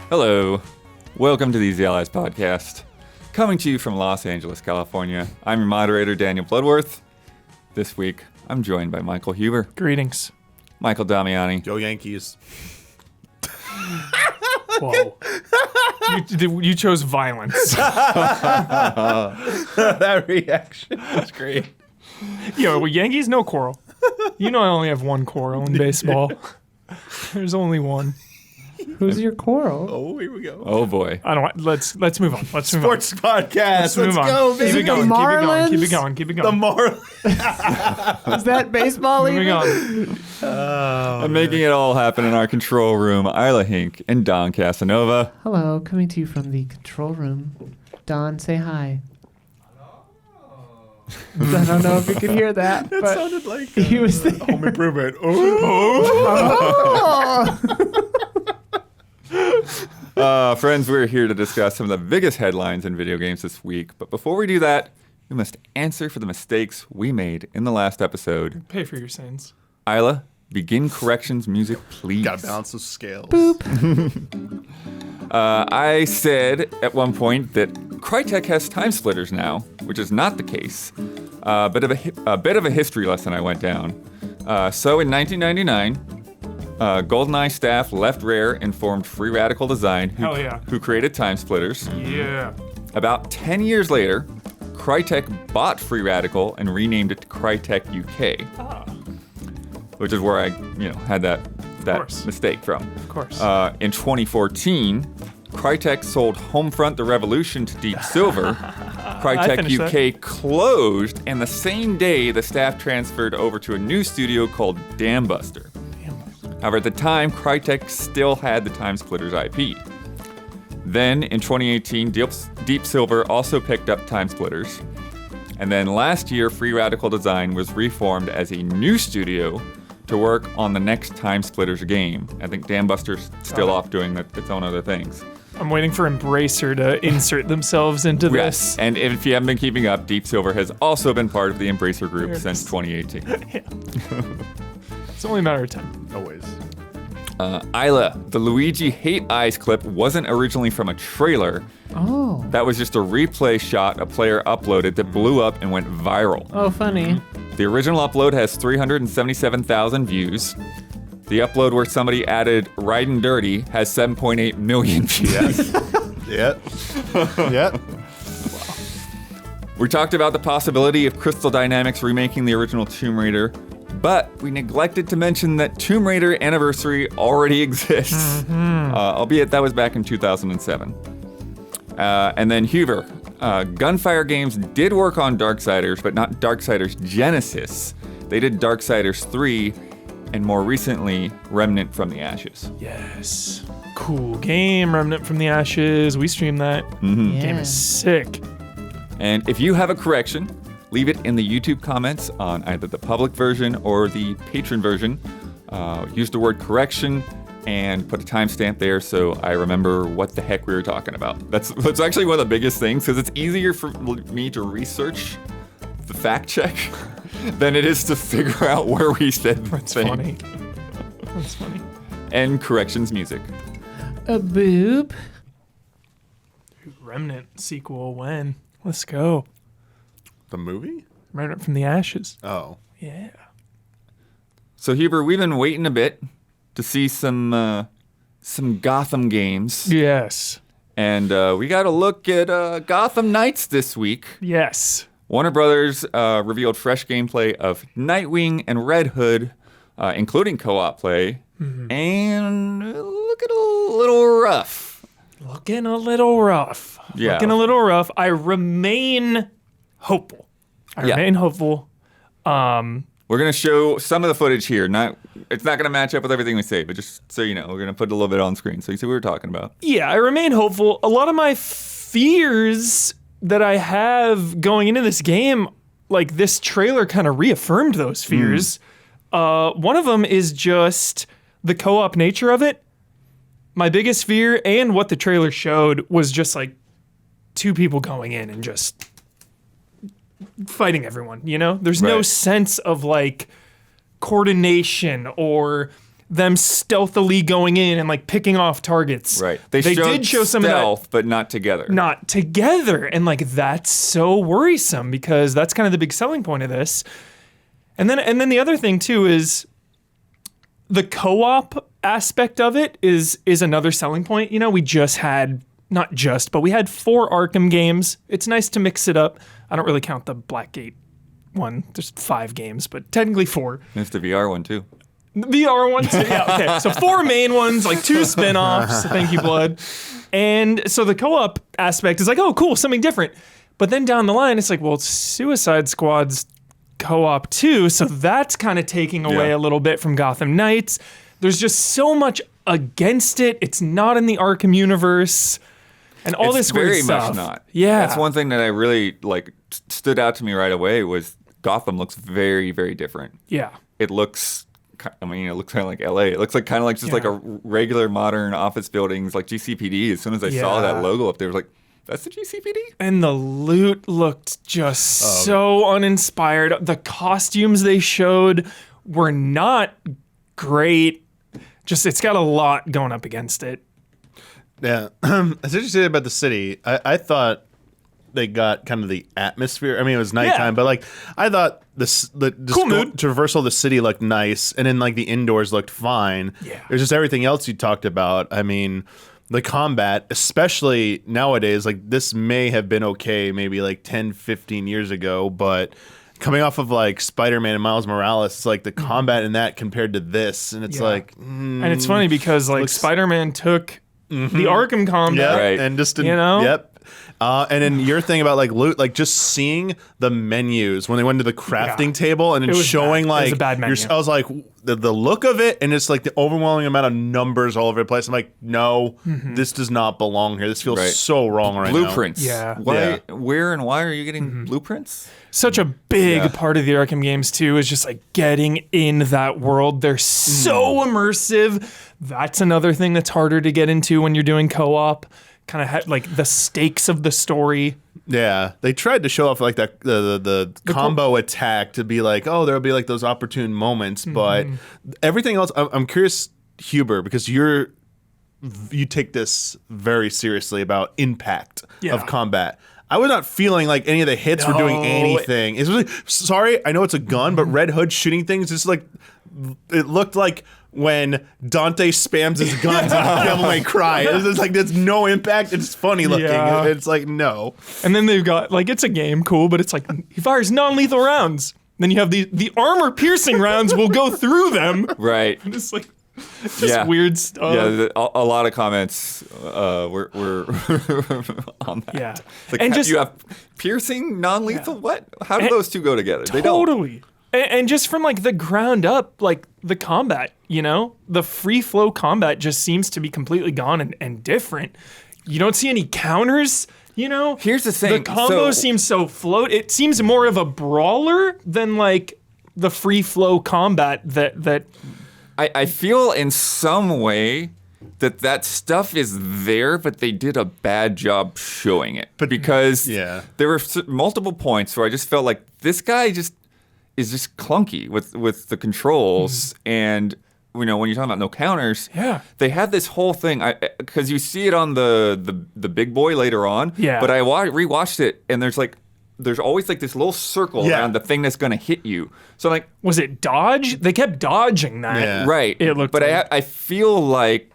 Hello. Welcome to the Easy Allies podcast. Coming to you from Los Angeles, California. I'm your moderator, Daniel Bloodworth. This week, I'm joined by Michael Huber. Greetings. Michael Damiani. Go Yankees. Whoa. You chose violence. That reaction was great. Yo, Yankees, no quarrel. You know I only have one quarrel in baseball. There's only one. Who's your coral? Oh, here we go. Oh boy. I don't want. Let's move on. Let's move Sports podcast. Let's on. go, Keep baby. it going. Marlins? Keep it going. Keep it The going. Marlins. Is that baseball Moving even? on. And making it all happen in our control room, Isla Hink and Don Casanova. Hello, coming to you from the control room. Don, say hi. I don't know if you could hear that, That but sounded like he was there. Home Improvement. Friends, we're here to discuss some of the biggest headlines in video games this week. But before we do that, we must answer for the mistakes we made in the last episode. Pay for your sins. Isla, begin corrections music, please. Gotta balance those scales. I said at one point that Crytek has time splitters now, which is not the case. A bit of a history lesson I went down. So in 1999, GoldenEye staff left Rare and formed Free Radical Design, Hell yeah. who created time splitters. Yeah. About 10 years later, Crytek bought Free Radical and renamed it Crytek UK, which is where I, had that course. mistake from. Of course. In 2014, Crytek sold Homefront: The Revolution to Deep Silver. Crytek finished UK closed, and the same day, the staff transferred over to a new studio called Dambuster. However, at the time, Crytek still had the Time Splitters IP. Then, in 2018, Deep Silver also picked up Time Splitters. And then last year, Free Radical Design was reformed as a new studio to work on the next Time Splitters game. I think Dambuster's still off doing its own other things. I'm waiting for Embracer to insert themselves into Yes, this. and if you haven't been keeping up, Deep Silver has also been part of the Embracer group There it since is. 2018. It's only a matter of time. Always. Isla, the Luigi Hate Eyes clip wasn't originally from a trailer. Oh. That was just a replay shot a player uploaded that blew up and went viral. Oh, funny. The original upload has 377,000 views. The upload where somebody added Ridin' Dirty has 7.8 million views. Yep. Yep. We talked about the possibility of Crystal Dynamics remaking the original Tomb Raider, but we neglected to mention that Tomb Raider Anniversary already exists, albeit that was back in 2007. And then Huber, Gunfire Games did work on Darksiders, but not Darksiders Genesis. They did Darksiders 3, and more recently, Remnant from the Ashes. Yes. Cool game, Remnant from the Ashes. We streamed that. Yeah. Game is sick. And if you have a correction, leave it in the YouTube comments on either the public version or the patron version. Use the word correction and put a timestamp there so I remember what the heck we were talking about. That's actually one of the biggest things, because it's easier for me to research the fact check than it is to figure out where we said the That's thing. funny. That's funny. And corrections music. A boob. Remnant sequel when? Let's go. The movie? Remnant from the Ashes. Oh. Yeah. So Huber, we've been waiting a bit to see some Gotham games. Yes. And we got a look at Gotham Knights this week. Yes. Warner Brothers revealed fresh gameplay of Nightwing and Red Hood, including co-op play, and looking a little rough. Looking a little rough. Yeah. Looking a little rough. I remain hopeful. Yeah. We're We're gonna show some of the footage here. It's not gonna match up with everything we say, but just so you know, we're gonna put a little bit on screen so you see what we're talking about. Yeah, I remain hopeful. A lot of my fears that I have going into this game, like this trailer kind of reaffirmed those fears. One of them is just the co-op nature of it. My biggest fear and what the trailer showed was just like two people going in and just fighting everyone, you know? There's no Right. sense of like coordination or them stealthily going in and like picking off targets. Right. They did show some of that. stealth, but not together. Not together. And like that's so worrisome because that's kind of the big selling point of this. And then the other thing too is the co-op aspect of it is another selling point. You know, we just had but we had 4 Arkham games. It's nice to mix it up. I don't really count the Blackgate one. There's 5 games, but technically 4. There's the VR one too. The VR one too. Yeah, okay. So 4 main ones, like 2 spin-offs. Thank you, Blood. And so the co-op aspect is like, oh, cool, something different. But then down the line, it's like, well, Suicide Squad's co-op too, so that's kind of taking away a little bit from Gotham Knights. There's just so much against it. It's not in the Arkham universe. And all this weird stuff. Very much not. Yeah. That's one thing that I really stood out to me right away was Gotham looks very, very different. Yeah. It looks kind of like LA. It looks like kind of like just like a regular modern office buildings like GCPD. As soon as I saw that logo up there, I was like, that's the GCPD? And the loot looked just so uninspired. The costumes they showed were not great. Just, it's got a lot going up against it. Yeah. As interesting about the city, I thought they got kind of the atmosphere. I mean, it was nighttime, but like I thought the cool mood. traversal of the city looked nice, and then like the indoors looked fine. Yeah. It was just everything else you talked about. I mean, the combat, especially nowadays, like this may have been okay maybe like 10, 15 years ago, but coming off of like Spider-Man and Miles Morales, it's like the combat in that compared to this, and it's like... and it's funny because like Spider-Man took the Arkham combat. Right. And just... You know? Yep. And then your thing about like loot, like just seeing the menus when they went to the crafting table and then showing bad. like... It was a bad menu. I was like, the look of it and it's like the overwhelming amount of numbers all over the place. I'm like, no, this does not belong here. This feels so wrong right blueprints. now. Why, where and why are you getting blueprints? Such a big part of the Arkham games too is just like getting in that world. They're so immersive. That's another thing that's harder to get into when you're doing co-op. Kind of like the stakes of the story. Yeah, they tried to show off like that the combo attack to be like, oh, there'll be like those opportune moments, but everything else. I'm curious, Huber, because you take this very seriously about impact of combat. I was not feeling like any of the hits were doing anything. It's really, sorry, I know it's a gun, but Red Hood shooting things, it's like it looked like when Dante spams his guns on Devil May Cry. It's like there's no impact. It's funny looking. Yeah. It's like no. And then they've got like it's a game, cool, but it's like he fires non-lethal rounds. Then you have the armor-piercing rounds will go through them. Right. And it's like just weird stuff. Yeah, a lot of comments were on that. Yeah. Like, And just- you have piercing, non-lethal. What? How do those two go together? They don't. Totally. And just from like the ground up, like the combat, you know, the free flow combat just seems to be completely gone and different. You don't see any counters, you know. Here's the thing. The combo seems so float. It seems more of a brawler than like the free flow combat that I feel in some way that stuff is there, but they did a bad job showing it. Because there were multiple points where I just felt like this guy is just clunky with the controls. And, you know, when you're talking about no counters, they had this whole thing, because you see it on the big boy later on, but I rewatched it, and there's always like this little circle around the thing that's going to hit you. So like, was it dodge? They kept dodging that. Yeah. Right. It looked but like. I feel like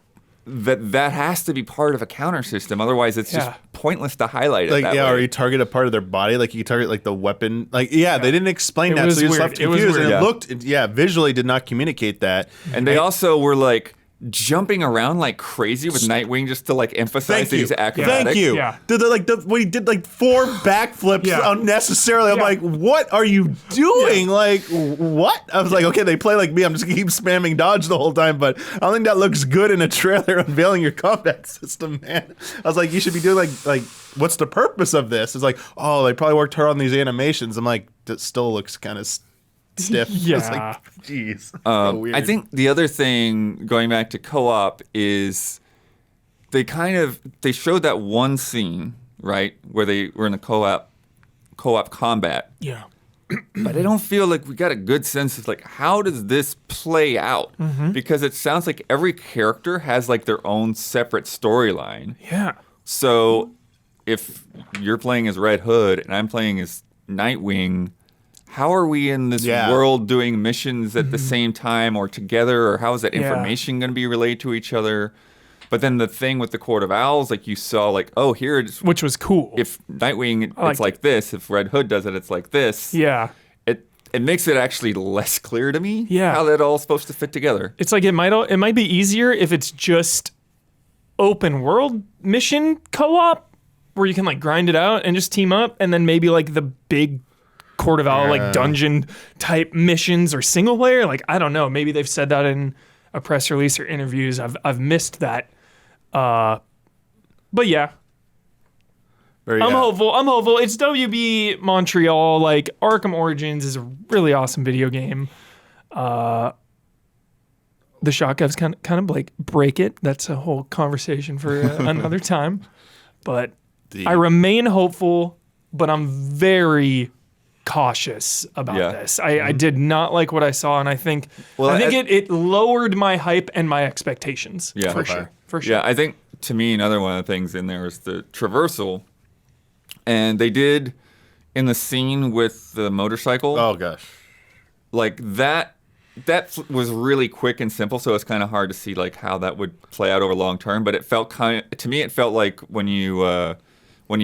that has to be part of a counter system. Otherwise, it's just pointless to highlight it. Like that way. or you target a part of their body, like you target like the weapon. Like they didn't explain that, was so you just weird. left It was confused. And weird. it looked, visually did not communicate that. And they also were like jumping around like crazy with Nightwing just to like emphasize that he's acrobatic. Thank you. Yeah. When he did like 4 backflips unnecessarily, I'm like, what are you doing? Like, what? I was like, okay, they play like me. I'm just gonna keep spamming dodge the whole time, but I don't think that looks good in a trailer unveiling your combat system, man. I was like, you should be doing like what's the purpose of this? It's like, oh, they probably worked hard on these animations. I'm like, that still looks kind of stiff. Yeah. It's like, jeez. So weird. I think the other thing, going back to co-op, is they showed that one scene, right, where they were in the co-op combat. Yeah. but I don't feel like we got a good sense of like how does this play out? Because it sounds like every character has like their own separate storyline. Yeah. So if you're playing as Red Hood and I'm playing as Nightwing, how are we in this world doing missions at the same time or together, or how is that information going to be relayed to each other? But then the thing with the Court of Owls, like you saw, like, oh, here it's... Which was cool. If Nightwing, it's like this. If Red Hood does it, it's like this. Yeah. It makes it actually less clear to me Yeah. how that all's supposed to fit together. It's like it might be easier if it's just open world mission co-op where you can like grind it out and just team up, and then maybe like the big Court of Owl like dungeon type missions or single player. Like I don't know. Maybe they've said that in a press release or interviews. I've missed that. But yeah. I'm hopeful. It's WB Montreal. Like Arkham Origins is a really awesome video game. The shotguns kind of like break it. That's a whole conversation for another time. But I remain hopeful, but I'm very cautious about this. I did not like what I saw, and I think it lowered my hype and my expectations. Yeah, for sure. Yeah, I think to me another one of the things in there is the traversal, and they did in the scene with the motorcycle. Oh gosh, like that was really quick and simple, so it's kind of hard to see like how that would play out over long term. But it felt to me it felt like when you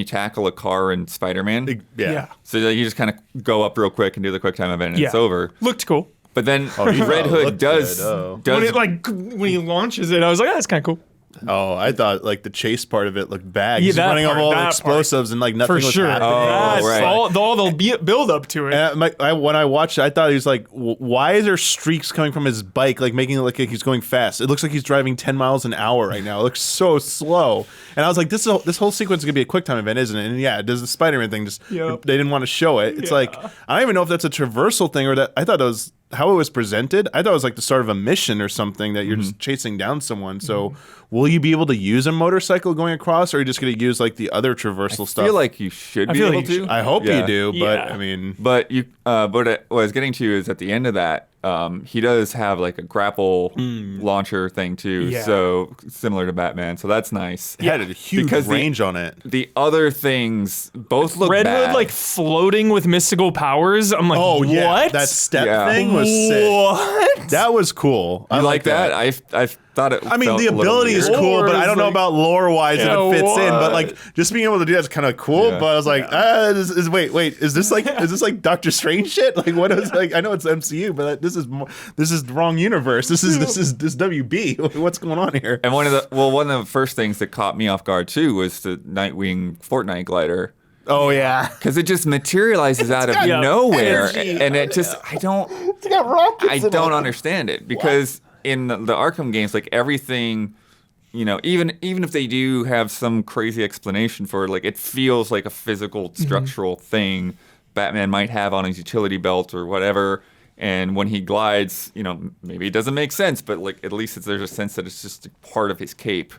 tackle a car in Spider-Man. Yeah. So you just kind of go up real quick and do the quick time event, and it's over. Looked cool. But then Red Hood does when he launches it, I was like, that's kind of cool. Oh, I thought like the chase part of it looked bad. Yeah, He's running part, over all that the explosives and like nothing was happening. Oh, right. All the build up to it. And when I watched it, I thought he was like, why is there streaks coming from his bike, like making it look like he's going fast? It looks like he's driving 10 miles an hour right now. It looks so slow. And I was like, this whole sequence is going to be a quick time event, isn't it? And yeah, it does the Spider-Man thing. Just they didn't want to show it. It's like, I don't even know if that's a traversal thing or that. I thought that was how it was presented. I thought it was like the start of a mission or something that you're just chasing down someone. So will you be able to use a motorcycle going across, or are you just going to use like the other traversal stuff? I feel like you should be able to. I hope you do, but I mean, but what I was getting to is at the end of that, he does have like a grapple launcher thing too, so similar to Batman. So that's nice. It had a huge range on it. The other things both look Red bad. Hood like floating with mystical powers. I'm like, oh what? yeah, that step thing was sick. What? That was cool. I like that. I thought it. I mean, the ability is cool, but I don't know about lore-wise if it fits in. But like, just being able to do that's kind of cool. Yeah. But I was like, wait, is this like Doctor Strange shit? Like, what is like? I know it's MCU, but this is the wrong universe. This WB. What's going on here? And one of the first things that caught me off guard too was the Nightwing Fortnite glider. Oh yeah, because it just materializes out of nowhere, and it just I don't understand it because in the Arkham games, like everything, even if they do have some crazy explanation for it, like it feels like a physical structural thing Batman might have on his utility belt or whatever. And when he glides, maybe it doesn't make sense, but like at least there's a sense that it's just part of his cape.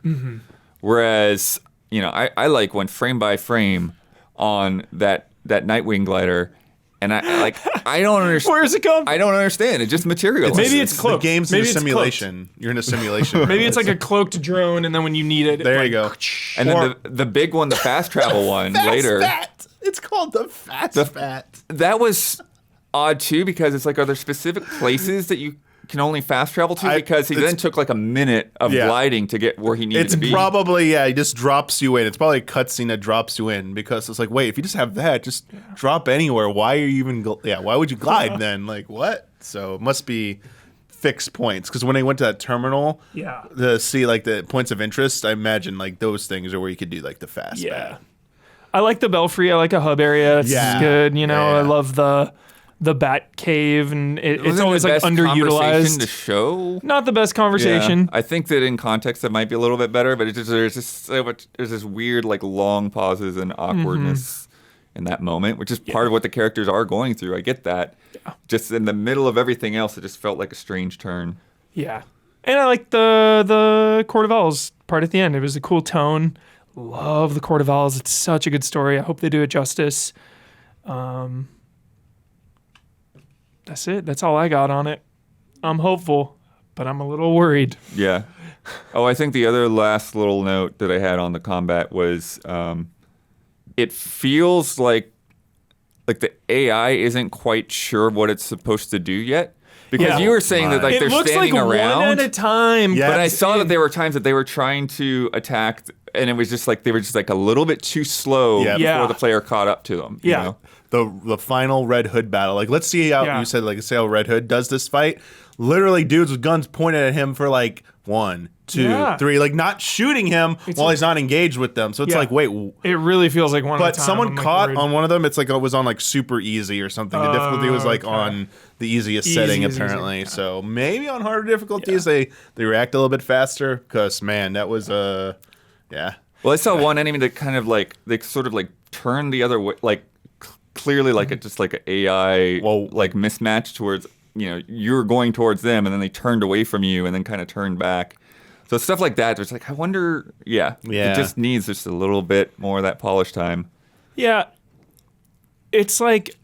Whereas, I like when frame by frame on that Nightwing glider, and I don't understand. Where's it come? I don't understand. It just materializes. Maybe it's cloaked. The game's in a simulation. You're in a simulation. Maybe it's like a cloaked drone, and then when you need it, there you go. And then the big one, the fast travel one later. It's called the Fast Fat. That was odd too, because it's like, are there specific places that you can only fast travel to? Because he then took like a minute of gliding to get where he needed to be. It's probably, he just drops you in. It's probably a cutscene that drops you in, because it's like, wait, if you just have that, just drop anywhere. Why are you even, why would you glide then? Like, what? So it must be fixed points, because when they went to that terminal to see like the points of interest, I imagine like those things are where you could do like the fast fat. I like the Belfry. I like a hub area. It's good. I love the Bat Cave, and it's always like underutilized. To show, not the best conversation. Yeah. I think that in context it might be a little bit better, but there's this weird like long pauses and awkwardness in that moment, which is part of what the characters are going through. I get that. Yeah. Just in the middle of everything else, it just felt like a strange turn. Yeah, and I like the Court of Owls part at the end. It was a cool tone. Love the Court of Owls. It's such a good story. I hope they do it justice. That's it. That's all I got on it. I'm hopeful, but I'm a little worried. Yeah. Oh, I think the other last little note that I had on the combat was it feels like the AI isn't quite sure what it's supposed to do yet. Because Yeah. you were saying that It they're looks standing like around. one at a time. Yeah. But I saw that there were times that they were trying to attack, and it was just like they were just like a little bit too slow Yeah. before Yeah. the player caught up to them. You Yeah. know? The final Red Hood battle. Like, let's see how Yeah. you said. Like, let's see how Red Hood does this fight. Literally, dudes with guns pointed at him for like 1, 2, Yeah. 3. Like, not shooting him while he's not engaged with them. So it's Yeah. like, wait. It really feels like one at a But time. someone I'm, like, caught worried. on one of them. It's like it was on like super easy or something. The difficulty was like okay. on the easiest setting Easy. apparently. So maybe on harder difficulties they react a little bit faster. Because man, that was yeah. Well, I saw one enemy that kind of like they sort of like turned the other way, like clearly like it just like an AI like mismatch towards you're going towards them, and then they turned away from you, and then kind of turned back. So stuff like that. There's like I wonder, it just needs just a little bit more of that polish time. Yeah. It's like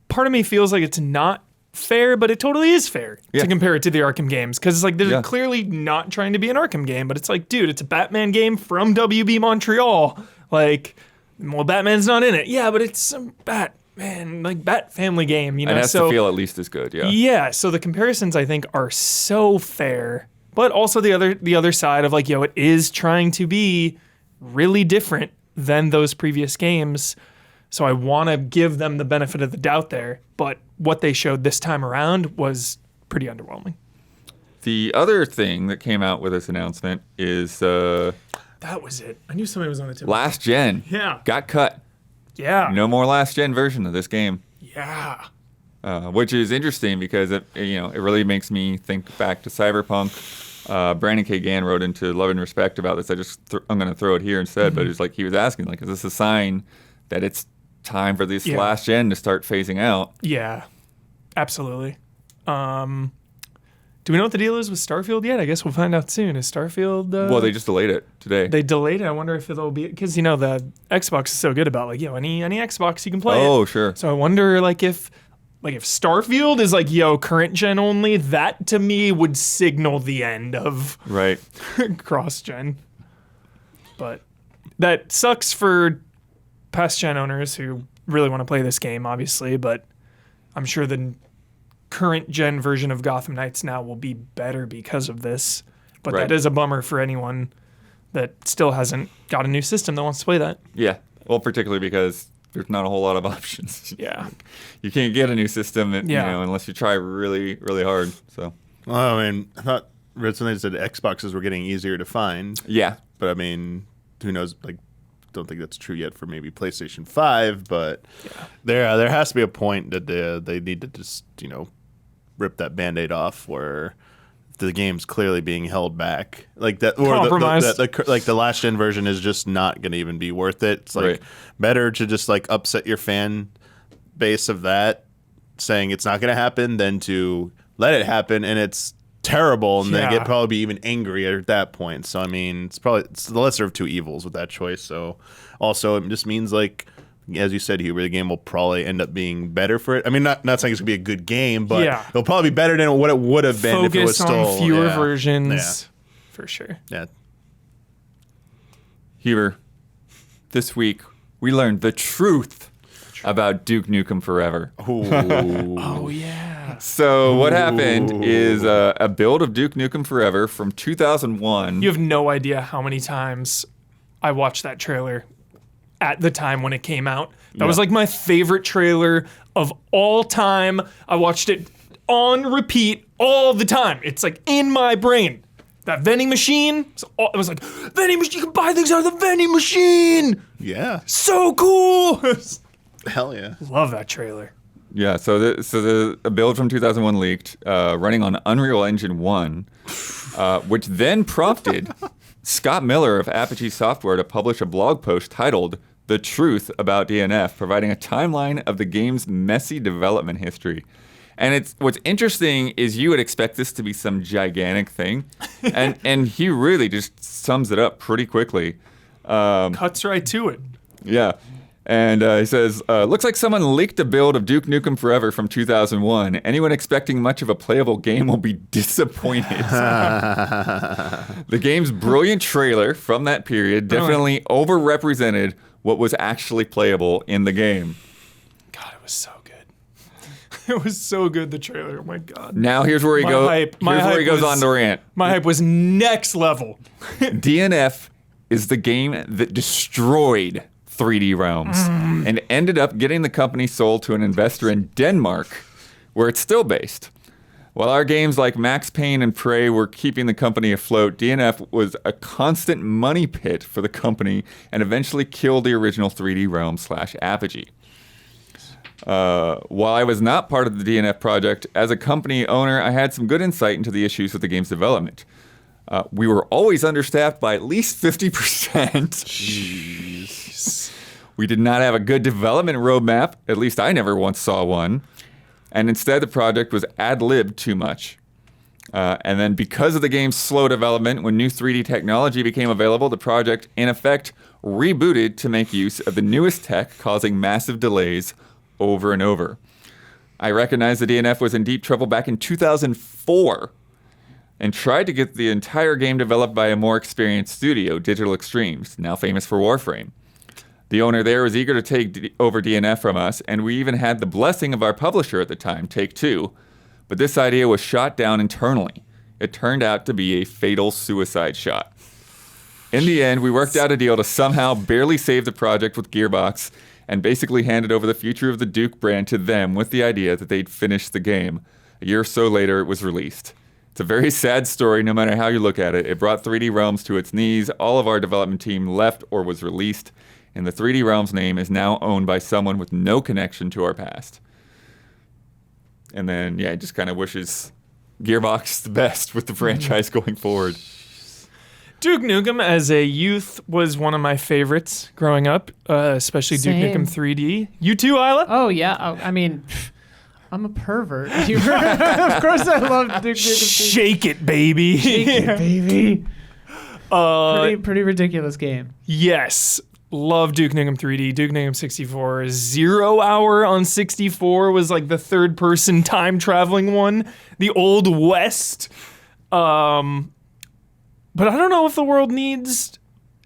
part of me feels like it's not fair, but it totally is fair to compare it to the Arkham games. Because it's like they're clearly not trying to be an Arkham game, but it's like, dude, it's a Batman game from WB Montreal. Like, well, Batman's not in it. Yeah, but it's some Batman, like Bat family game, you know? And it has to feel at least as good, Yeah, so the comparisons I think are so fair. But also the other side of like, it is trying to be really different than those previous games. So I want to give them the benefit of the doubt there. But what they showed this time around was pretty underwhelming. The other thing that came out with this announcement is That was it. I knew somebody was on the tip. last gen. Yeah. Got cut. Yeah. No more last gen version of this game. Yeah. Which is interesting because it really makes me think back to Cyberpunk. Brandon K. Gann wrote into Love and Respect about this. I'm going to throw it here instead, but it's like he was asking, like, is this a sign that it's time for this last gen to start phasing out? Yeah. Absolutely. Do we know what the deal is with Starfield yet? I guess we'll find out soon. Is Starfield... well, they just delayed it today. They delayed it. I wonder if it'll be... Because, the Xbox is so good about, like, any Xbox you can play Oh, it. sure. So I wonder, like, if Starfield is like, current gen only, that to me would signal the end of Right. cross gen. But that sucks for past gen owners who really want to play this game, obviously. But I'm sure the current gen version of Gotham Knights now will be better because of this. But Right. that is a bummer for anyone that still hasn't got a new system that wants to play that. Yeah. Well, particularly because there's not a whole lot of options. Yeah. You can't get a new system, Yeah. unless you try really, really hard. So. Well, I mean, I thought Red said Xboxes were getting easier to find. Yeah. But I mean, who knows? Like, don't think that's true yet for maybe PlayStation 5. But there has to be a point that they need to just rip that Band-Aid off where the game's clearly being held back, like that, or Compromised. the last gen version is just not going to even be worth it. It's like better to just like upset your fan base of that, saying it's not going to happen, than to let it happen and it's terrible, and they get probably be even angrier at that point. So I mean, it's the lesser of two evils with that choice. So also it just means, like, as you said, Huber, the game will probably end up being better for it. I mean, not saying it's gonna be a good game, but it'll probably be better than what it would have been if it was still on fewer versions, for sure. Yeah. Huber, this week we learned the truth about Duke Nukem Forever. Oh yeah. So what happened is a build of Duke Nukem Forever from 2001. You have no idea how many times I watched that trailer at the time when it came out. That was like my favorite trailer of all time. I watched it on repeat all the time. It's like in my brain. That vending machine, it was like, vending machine, you can buy things out of the vending machine. Yeah. So cool. Hell yeah. Love that trailer. Yeah, so the build from 2001 leaked, running on Unreal Engine 1, which then prompted Scott Miller of Apogee Software to publish a blog post titled "The Truth About DNF," providing a timeline of the game's messy development history. And what's interesting is you would expect this to be some gigantic thing, and he really just sums it up pretty quickly. Cuts right to it. Yeah. And he says, looks like someone leaked a build of Duke Nukem Forever from 2001. Anyone expecting much of a playable game will be disappointed. The game's brilliant trailer from that period definitely overrepresented what was actually playable in the game. God, it was so good. It was so good, the trailer. Oh my God. Now here's where he goes. Here's where he goes on to rant. My hype was next level. DNF is the game that destroyed 3D Realms and ended up getting the company sold to an investor in Denmark, where it's still based. While our games like Max Payne and Prey were keeping the company afloat, DNF was a constant money pit for the company and eventually killed the original 3D Realms / Apogee. While I was not part of the DNF project, as a company owner, I had some good insight into the issues with the game's development. We were always understaffed by at least 50%. Jeez. We did not have a good development roadmap. At least I never once saw one. And instead, the project was ad-libbed too much. And then because of the game's slow development, when new 3D technology became available, the project, in effect, rebooted to make use of the newest tech, causing massive delays over and over. I recognized the DNF was in deep trouble back in 2004 and tried to get the entire game developed by a more experienced studio, Digital Extremes, now famous for Warframe. The owner there was eager to take over DNF from us, and we even had the blessing of our publisher at the time, Take-Two, but this idea was shot down internally. It turned out to be a fatal suicide shot. In the end, we worked out a deal to somehow barely save the project with Gearbox and basically handed over the future of the Duke brand to them with the idea that they'd finish the game. A year or so later, it was released. It's a very sad story no matter how you look at it. It brought 3D Realms to its knees. All of our development team left or was released, and the 3D Realms name is now owned by someone with no connection to our past. And then, yeah, it just kind of wishes Gearbox the best with the franchise going forward. Duke Nukem as a youth was one of my favorites growing up, especially Same. Duke Nukem 3D. You too, Isla? Oh, yeah. Oh, I mean, I'm a pervert. Of course I love Duke Nukem 3D. Shake it, baby. Shake it, baby. Pretty ridiculous game. Yes. Love Duke Nukem 3D. Duke Nukem 64. 0 Hour on 64 was like the third person time traveling one. The Old West. But I don't know if the world needs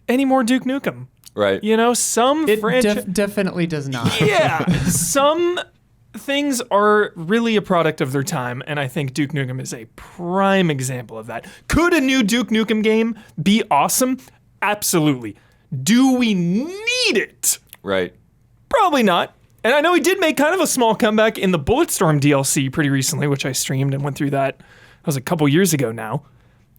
any more Duke Nukem. Right. You know, some It franchise... definitely does not. Yeah. Some things are really a product of their time, and I think Duke Nukem is a prime example of that. Could a new Duke Nukem game be awesome? Absolutely. Do we need it? Right. Probably not. And I know he did make kind of a small comeback in the Bulletstorm DLC pretty recently, which I streamed and went through that. That was a couple years ago now.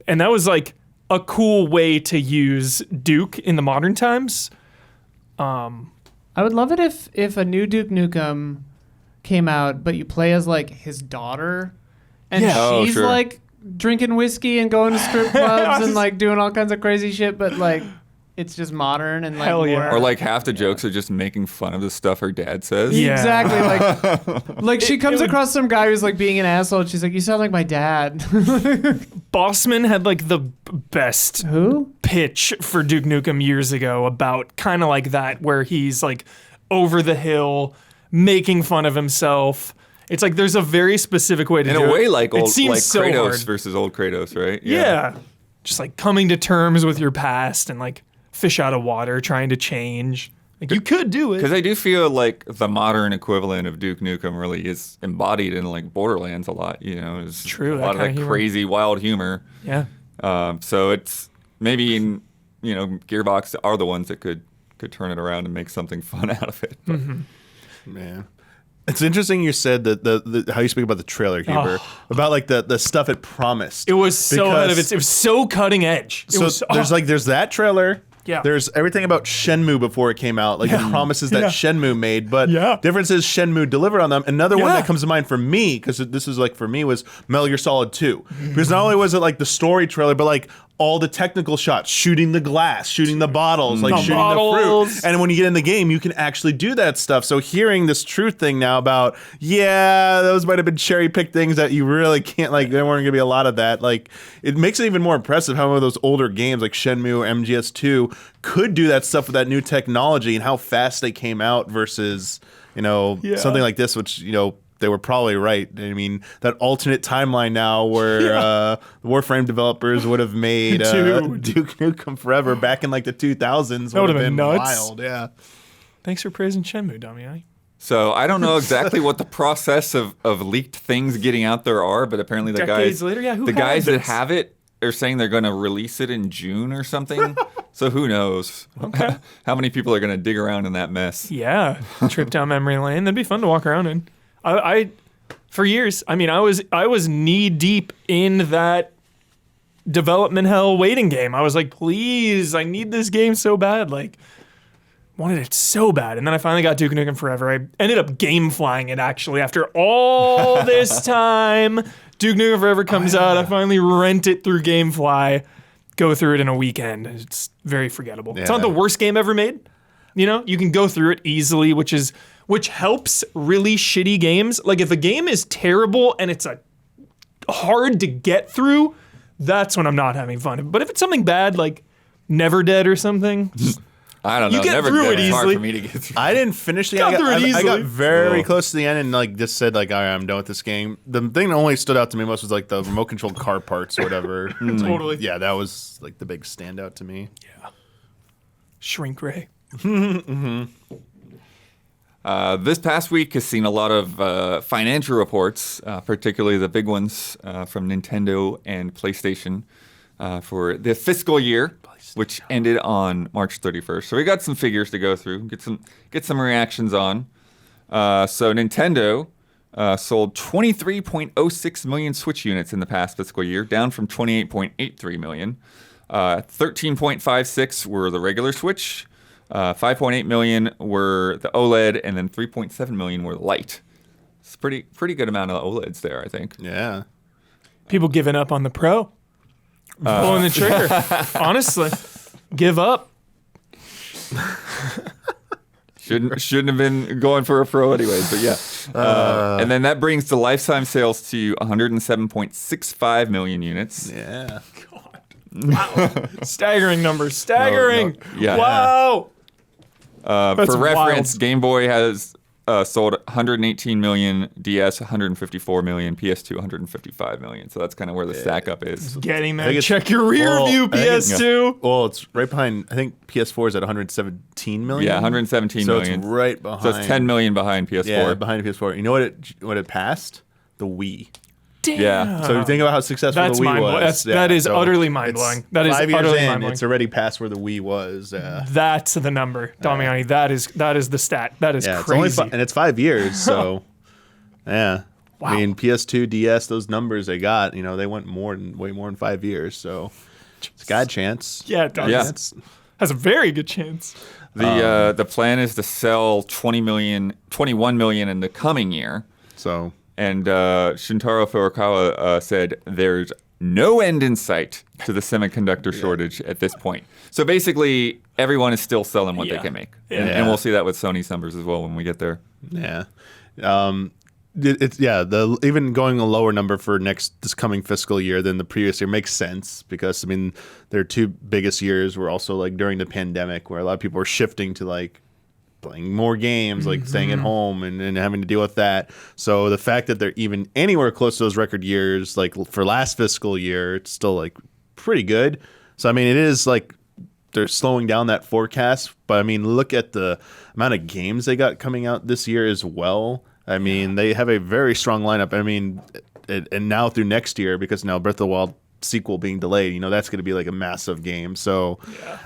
And that was like a cool way to use Duke in the modern times. I would love it if a new Duke Nukem came out, but you play as like his daughter, and Yeah. Oh, she's sure. like drinking whiskey and going to strip clubs and like doing all kinds of crazy shit, but like it's just modern and like Hell yeah. more- Or like half the jokes are just making fun of the stuff her dad says. Yeah. Exactly. Like she comes would- across some guy who's like being an asshole. And she's like, "You sound like my dad." Bossman had like the best Who? pitch for Duke Nukem years ago about kind of like that, where he's like over the hill, making fun of himself. It's like there's a very specific way to In do a it. way, like It old seems like so Kratos hard. versus old Kratos, right? Yeah. Just like coming to terms with your past and like fish out of water, trying to change. Like you could do Because it. I do feel like the modern equivalent of Duke Nukem really is embodied in like Borderlands a lot. You know, it's True, a that lot of kinda that humor. crazy, wild humor. Yeah. So it's maybe you know Gearbox are the ones that could turn it around and make something fun out of it. But Man. It's interesting you said that the how you speak about the trailer, Huber, about like the stuff it promised. It was so ahead of Because- it. It was so cutting edge. It So was, there's that trailer. Yeah. There's everything about Shenmue before it came out, like the promises that Yeah. Shenmue made. But Yeah. difference is Shenmue delivered on them. Another one Yeah. that comes to mind for me, because this is like for me, was Metal Gear Solid 2. Because not only was it like the story trailer, but like all the technical shots, shooting the glass, shooting the bottles, like shooting the fruit. And when you get in the game, you can actually do that stuff. So hearing this truth thing now about, those might have been cherry-picked things that you really can't, like, there weren't going to be a lot of that. Like, it makes it even more impressive how those older games like Shenmue or MGS2 could do that stuff with that new technology and how fast they came out versus, something like this, which, they were probably right. I mean, that alternate timeline now where the Warframe developers would have made Duke Nukem Forever back in like the 2000s would have been nuts. Wild. Yeah. Thanks for praising Shenmue, Damiani. So I don't know exactly what the process of leaked things getting out there are, but apparently the Decades guys later, that have it are saying they're going to release it in June or something. So who knows? Okay. How many people are going to dig around in that mess? Yeah, trip down memory lane. That'd be fun to walk around in. I for years, I was knee deep in that development hell waiting game. I was like, please, I need this game so bad. Like, wanted it so bad. And then I finally got Duke Nukem Forever. I ended up game flying it actually after all this time. Duke Nukem Forever comes out. I finally rent it through GameFly, go through it in a weekend. It's very forgettable. Yeah. It's not the worst game ever made. You can go through it easily, which helps really shitty games. Like if a game is terrible and it's hard to get through, that's when I'm not having fun. But if it's something bad like Never Dead or something, I don't know. You get Never through Dead it is hard easily. for me to get through. I didn't finish the game. I got very close to the end and like just said like, all right, I'm done with this game. The thing that only stood out to me most was like the remote controlled car parts or whatever. Totally. Like, that was like the big standout to me. Yeah. Shrink Ray. This past week has seen a lot of financial reports, particularly the big ones from Nintendo and PlayStation for the fiscal year, which ended on March 31st. So we got some figures to go through, get some reactions on. So Nintendo sold 23.06 million Switch units in the past fiscal year, down from 28.83 million. 13.56 were the regular Switch. 5.8 million were the OLED, and then 3.7 million were the Lite. It's a pretty good amount of OLEDs there, I think. Yeah. People giving up on the Pro. Pulling the trigger. Honestly. Give up. Shouldn't have been going for a Pro anyways, but yeah. And then that brings the lifetime sales to 107.65 million units. Yeah. God. Wow. Staggering numbers. Staggering. No. Yeah. Wow. For reference, wild. Game Boy has sold 118 million, DS 154 million, PS2 155 million. So that's kind of where the stack up is. Getting there. Check your rear view, PS2. Well, it's right behind. I think PS4 is at 117 million. Yeah, 117 so million. It's right behind. So it's 10 million behind PS4. Yeah, behind PS4. You know what it passed? The Wii. Damn. Yeah. So you think about how successful That's the Wii was. That is utterly mind-blowing. That is 5 years utterly in, mind-blowing. it's already past where the Wii was. That's the number, Damiani. That is the stat. That is crazy. It's only and it's 5 years, so yeah. Wow. I mean, PS2, DS, those numbers they got, they went way more than 5 years. So it's got a chance. Yeah, it does. Yeah. Has a very good chance. The plan is to sell 21 million in the coming year. So. And Shintaro Furukawa said there's no end in sight to the semiconductor shortage at this point. So basically, everyone is still selling what they can make. And we'll see that with Sony's numbers as well when we get there. Yeah. Even going a lower number for this coming fiscal year than the previous year makes sense because, I mean, their two biggest years were also like during the pandemic where a lot of people were shifting to like playing more games, like staying at home and having to deal with that. So the fact that they're even anywhere close to those record years, like for last fiscal year, it's still like pretty good. So, I mean, it is like they're slowing down that forecast. But, I mean, look at the amount of games they got coming out this year as well. I mean, they have a very strong lineup. I mean, and now through next year, because now Breath of the Wild sequel being delayed, that's going to be like a massive game. So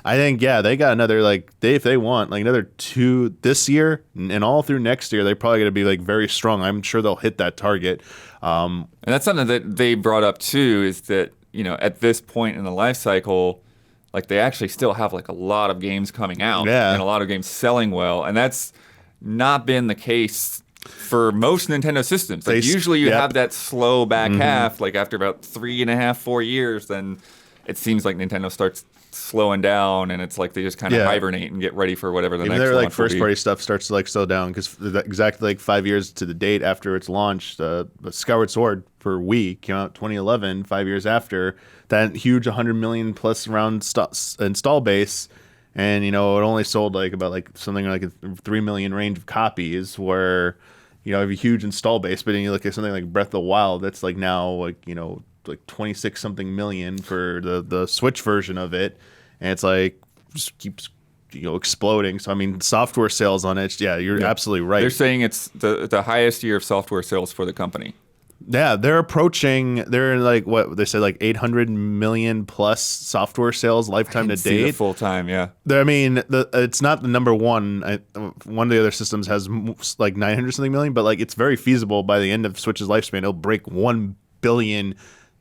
I think they got another if they want like another 2 this year and all through next year, they're probably going to be like very strong. I'm sure they'll hit that target. And that's something that they brought up too, is that at this point in the life cycle, like they actually still have like a lot of games coming out and a lot of games selling well, and that's not been the case for most Nintendo systems. Like usually you have that slow back half, like after about 3.5, 4 years, then it seems like Nintendo starts slowing down, and it's like they just kind of hibernate and get ready for whatever the Even next their launch like first will be. party stuff starts to like slow down because exactly like 5 years to the date after its launch, Skyward Sword for Wii came out 2011. 5 years after that, huge 100 million plus round install base, and it only sold like about like something like a 3 million range of copies. Where you have a huge install base, but then you look at something like Breath of the Wild that's like now like 26 something million for the Switch version of it, and it's like just keeps exploding. So I mean, software sales on it, you're absolutely right. They're saying it's the highest year of software sales for the company. Yeah, they're like what they said, like 800 million plus software sales lifetime to See the date. full time, yeah. I mean, it's not the number one. One of the other systems has like 900 something million, but like it's very feasible by the end of Switch's lifespan, it'll break 1 billion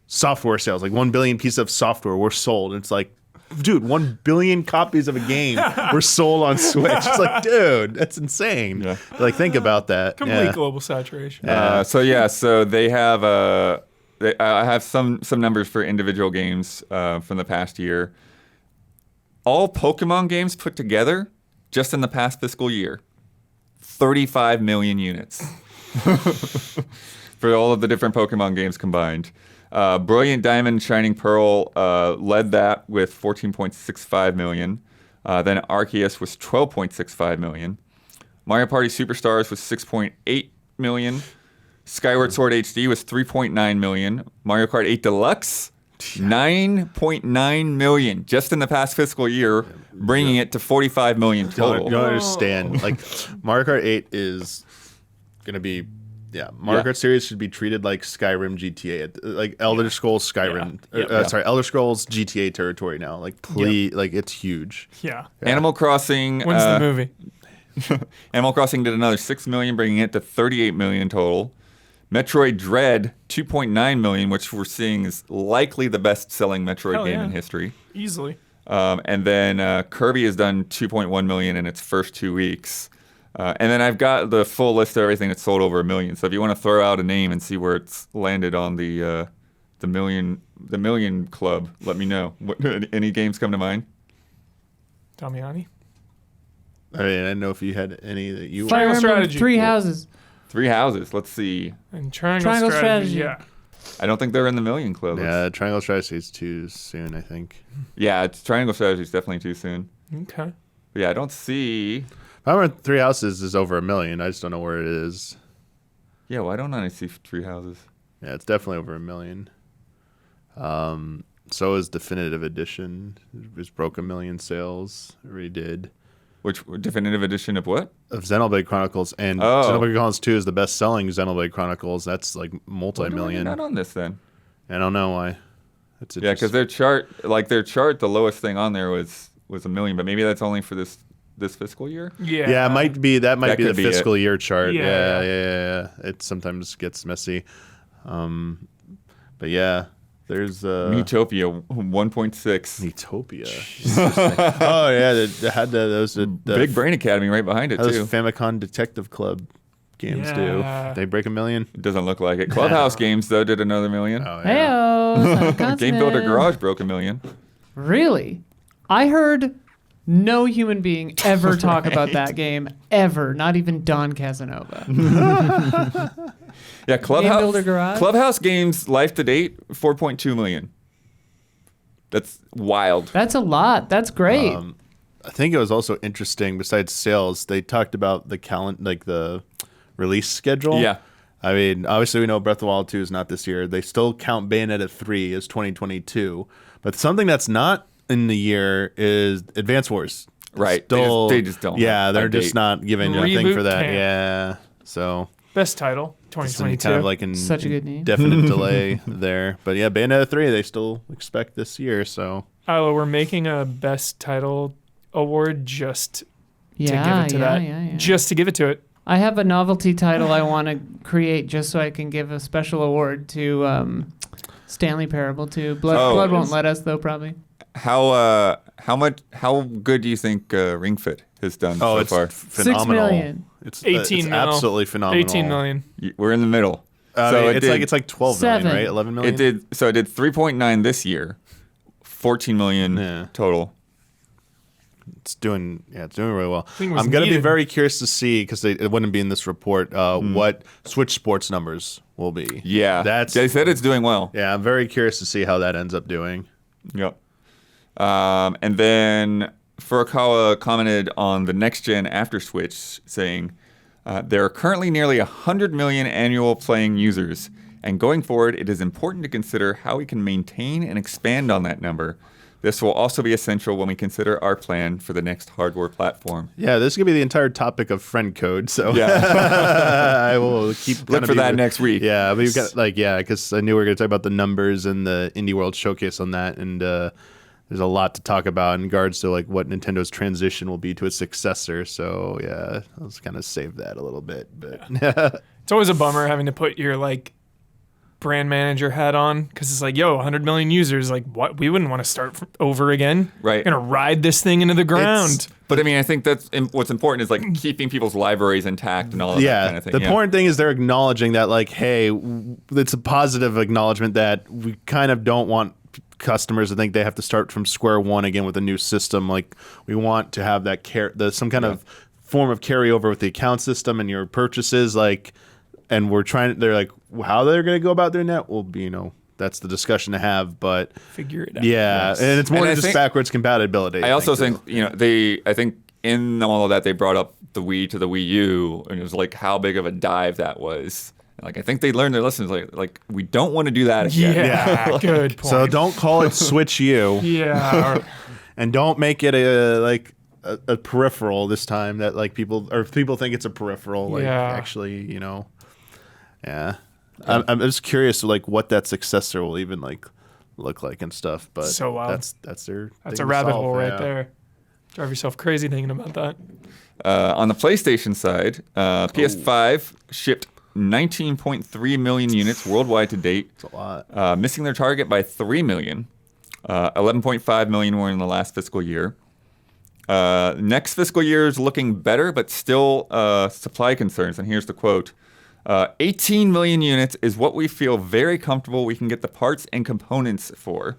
software sales. Like 1 billion pieces of software were sold. It's like, dude, 1 billion copies of a game were sold on Switch. It's like, dude, that's insane. Yeah. Like, think about that. Complete global saturation. So they have I have some numbers for individual games from the past year. All Pokemon games put together, just in the past fiscal year, 35 million units for all of the different Pokemon games combined. Brilliant Diamond, Shining Pearl led that with 14.65 million. Then Arceus was 12.65 million. Mario Party Superstars was 6.8 million. Skyward Sword HD was 3.9 million. Mario Kart 8 Deluxe, 9.9 million just in the past fiscal year, bringing it to 45 million total. You don't understand. Like, Mario Kart 8 is going to be... Yeah, Mario Kart series should be treated like Skyrim GTA, like Elder Scrolls Skyrim. Sorry, Elder Scrolls GTA territory now. Like, please, like it's huge. Yeah. Animal Crossing. When's the movie? Animal Crossing did another 6 million, bringing it to 38 million total. Metroid Dread, 2.9 million, which we're seeing is likely the best-selling Metroid game in history. Easily. And then Kirby has done 2.1 million in its first 2 weeks. And then I've got the full list of everything that's sold over 1 million. So if you want to throw out a name and see where it's landed on the million club, let me know. Any games come to mind? Damiani? I mean, I didn't know if you had any that you... Fire Emblem Strategy. Three Houses. 3 Houses. Let's see. And Triangle Strategy. Yeah. I don't think they're in the million club. Yeah, Triangle Strategy is too soon, I think. Yeah, Triangle Strategy is definitely too soon. Okay. But yeah, I don't see... I remember 3 Houses is over 1 million. I just don't know where it is. Yeah, why don't I see 3 Houses? Yeah, it's definitely over 1 million. So is Definitive Edition. It just broke 1 million sales. It already did. Which definitive edition of what? Of Xenoblade Chronicles. And Xenoblade Chronicles 2 is the best-selling Xenoblade Chronicles. That's like multi-million. Not on this then. I don't know why. That's because their chart, the lowest thing on there was 1 million, but maybe that's only for this fiscal year. Yeah. It might be the could be fiscal year chart. Yeah. Yeah. It sometimes gets messy. But yeah, there's Miitopia 1.6. Miitopia. Oh yeah, they had those Big Brain Academy right behind it those too. Famicom Detective Club games do. They break 1 million. It doesn't look like it. Clubhouse Games though did another 1 million. Oh yeah. Heyo. Game Builder Garage broke 1 million. Really? I heard no human being ever talk about that game ever. Not even Don Casanova. Yeah, Game Builder Garage? Clubhouse Games life to date 4.2 million. That's wild. That's a lot. That's great. I think it was also interesting. Besides sales, they talked about the release schedule. Yeah. I mean, obviously we know Breath of the Wild 2 is not this year. They still count Bayonetta 3 as 2022. But something that's not in the year is Advance Wars. Right. Still, They just don't. Yeah, have they're a just date. not giving anything Reboot for that. camp. Yeah. So Best title, some 2022. kind of like an Such a good name. definite delay there. But yeah, Bayonetta 3 they still expect this year. So Isla, we're making a best title award just to give Yeah, it to that. yeah. Just to give it to it. I have a novelty title I want to create just so I can give a special award to Stanley Parable 2. Blood won't let us though, probably. How good do you think Ring Fit has done so far? Phenomenal. 6 million. It's 18 mil. absolutely phenomenal. 18 million. We're in the middle. So it's like 12 million, 7. right? 11 million. It did 3.9 this year, 14 million total. It's doing really well. it was I'm gonna be needed. very curious to see, because it wouldn't be in this report, what Switch Sports numbers will be. Yeah, they said it's doing well. Yeah, I'm very curious to see how that ends up doing. Yep. And then Furukawa commented on the next gen after Switch, saying, there are currently nearly 100 million annual playing users, and going forward, it is important to consider how we can maintain and expand on that number. This will also be essential when we consider our plan for the next hardware platform. Yeah, this is gonna be the entire topic of friend code. So Yeah. I will keep Look for that next week. Yeah, but you've got because I knew we were gonna talk about the numbers and the Indie World Showcase on that, and there's a lot to talk about in regards to like what Nintendo's transition will be to its successor. So yeah, let's kind of save that a little bit. But It's always a bummer having to put your like brand manager hat on, because it's like, yo, 100 million users, like what? We wouldn't want to start over again. Right. We're gonna ride this thing into the ground. But I mean, I think that's what's important is like keeping people's libraries intact and all of that kind of thing. The important thing is they're acknowledging that, like, hey, it's a positive acknowledgement that we kind of don't want customers to think they have to start from square one again with a new system. Like, we want to have that some kind of form of carryover with the account system and your purchases. Like, and they're like, how they're going to go about doing that will be, that's the discussion to have, but Figure it out. yeah, Yes. and it's more And than I just think- backwards compatibility. I also think I think in all of that they brought up the Wii to the Wii U, and it was like how big of a dive that was. Like, I think they learned their lessons. Like we don't want to do that again. Yeah, good point. so. Don't call it Switch U, Yeah. and don't make it a peripheral this time. That like people think it's a peripheral. Like actually, yeah. I'm just curious, like what that successor will even like look like and stuff. But So wild. that's their That's thing a to rabbit solve, hole right yeah. there. Drive yourself crazy thinking about that. On the PlayStation side, PS5 shipped 19.3 million units worldwide to date. It's a lot. Missing their target by 3 million. 11.5 million were in the last fiscal year. Next fiscal year is looking better, but still supply concerns. And here's the quote. 18 million units is what we feel very comfortable we can get the parts and components for.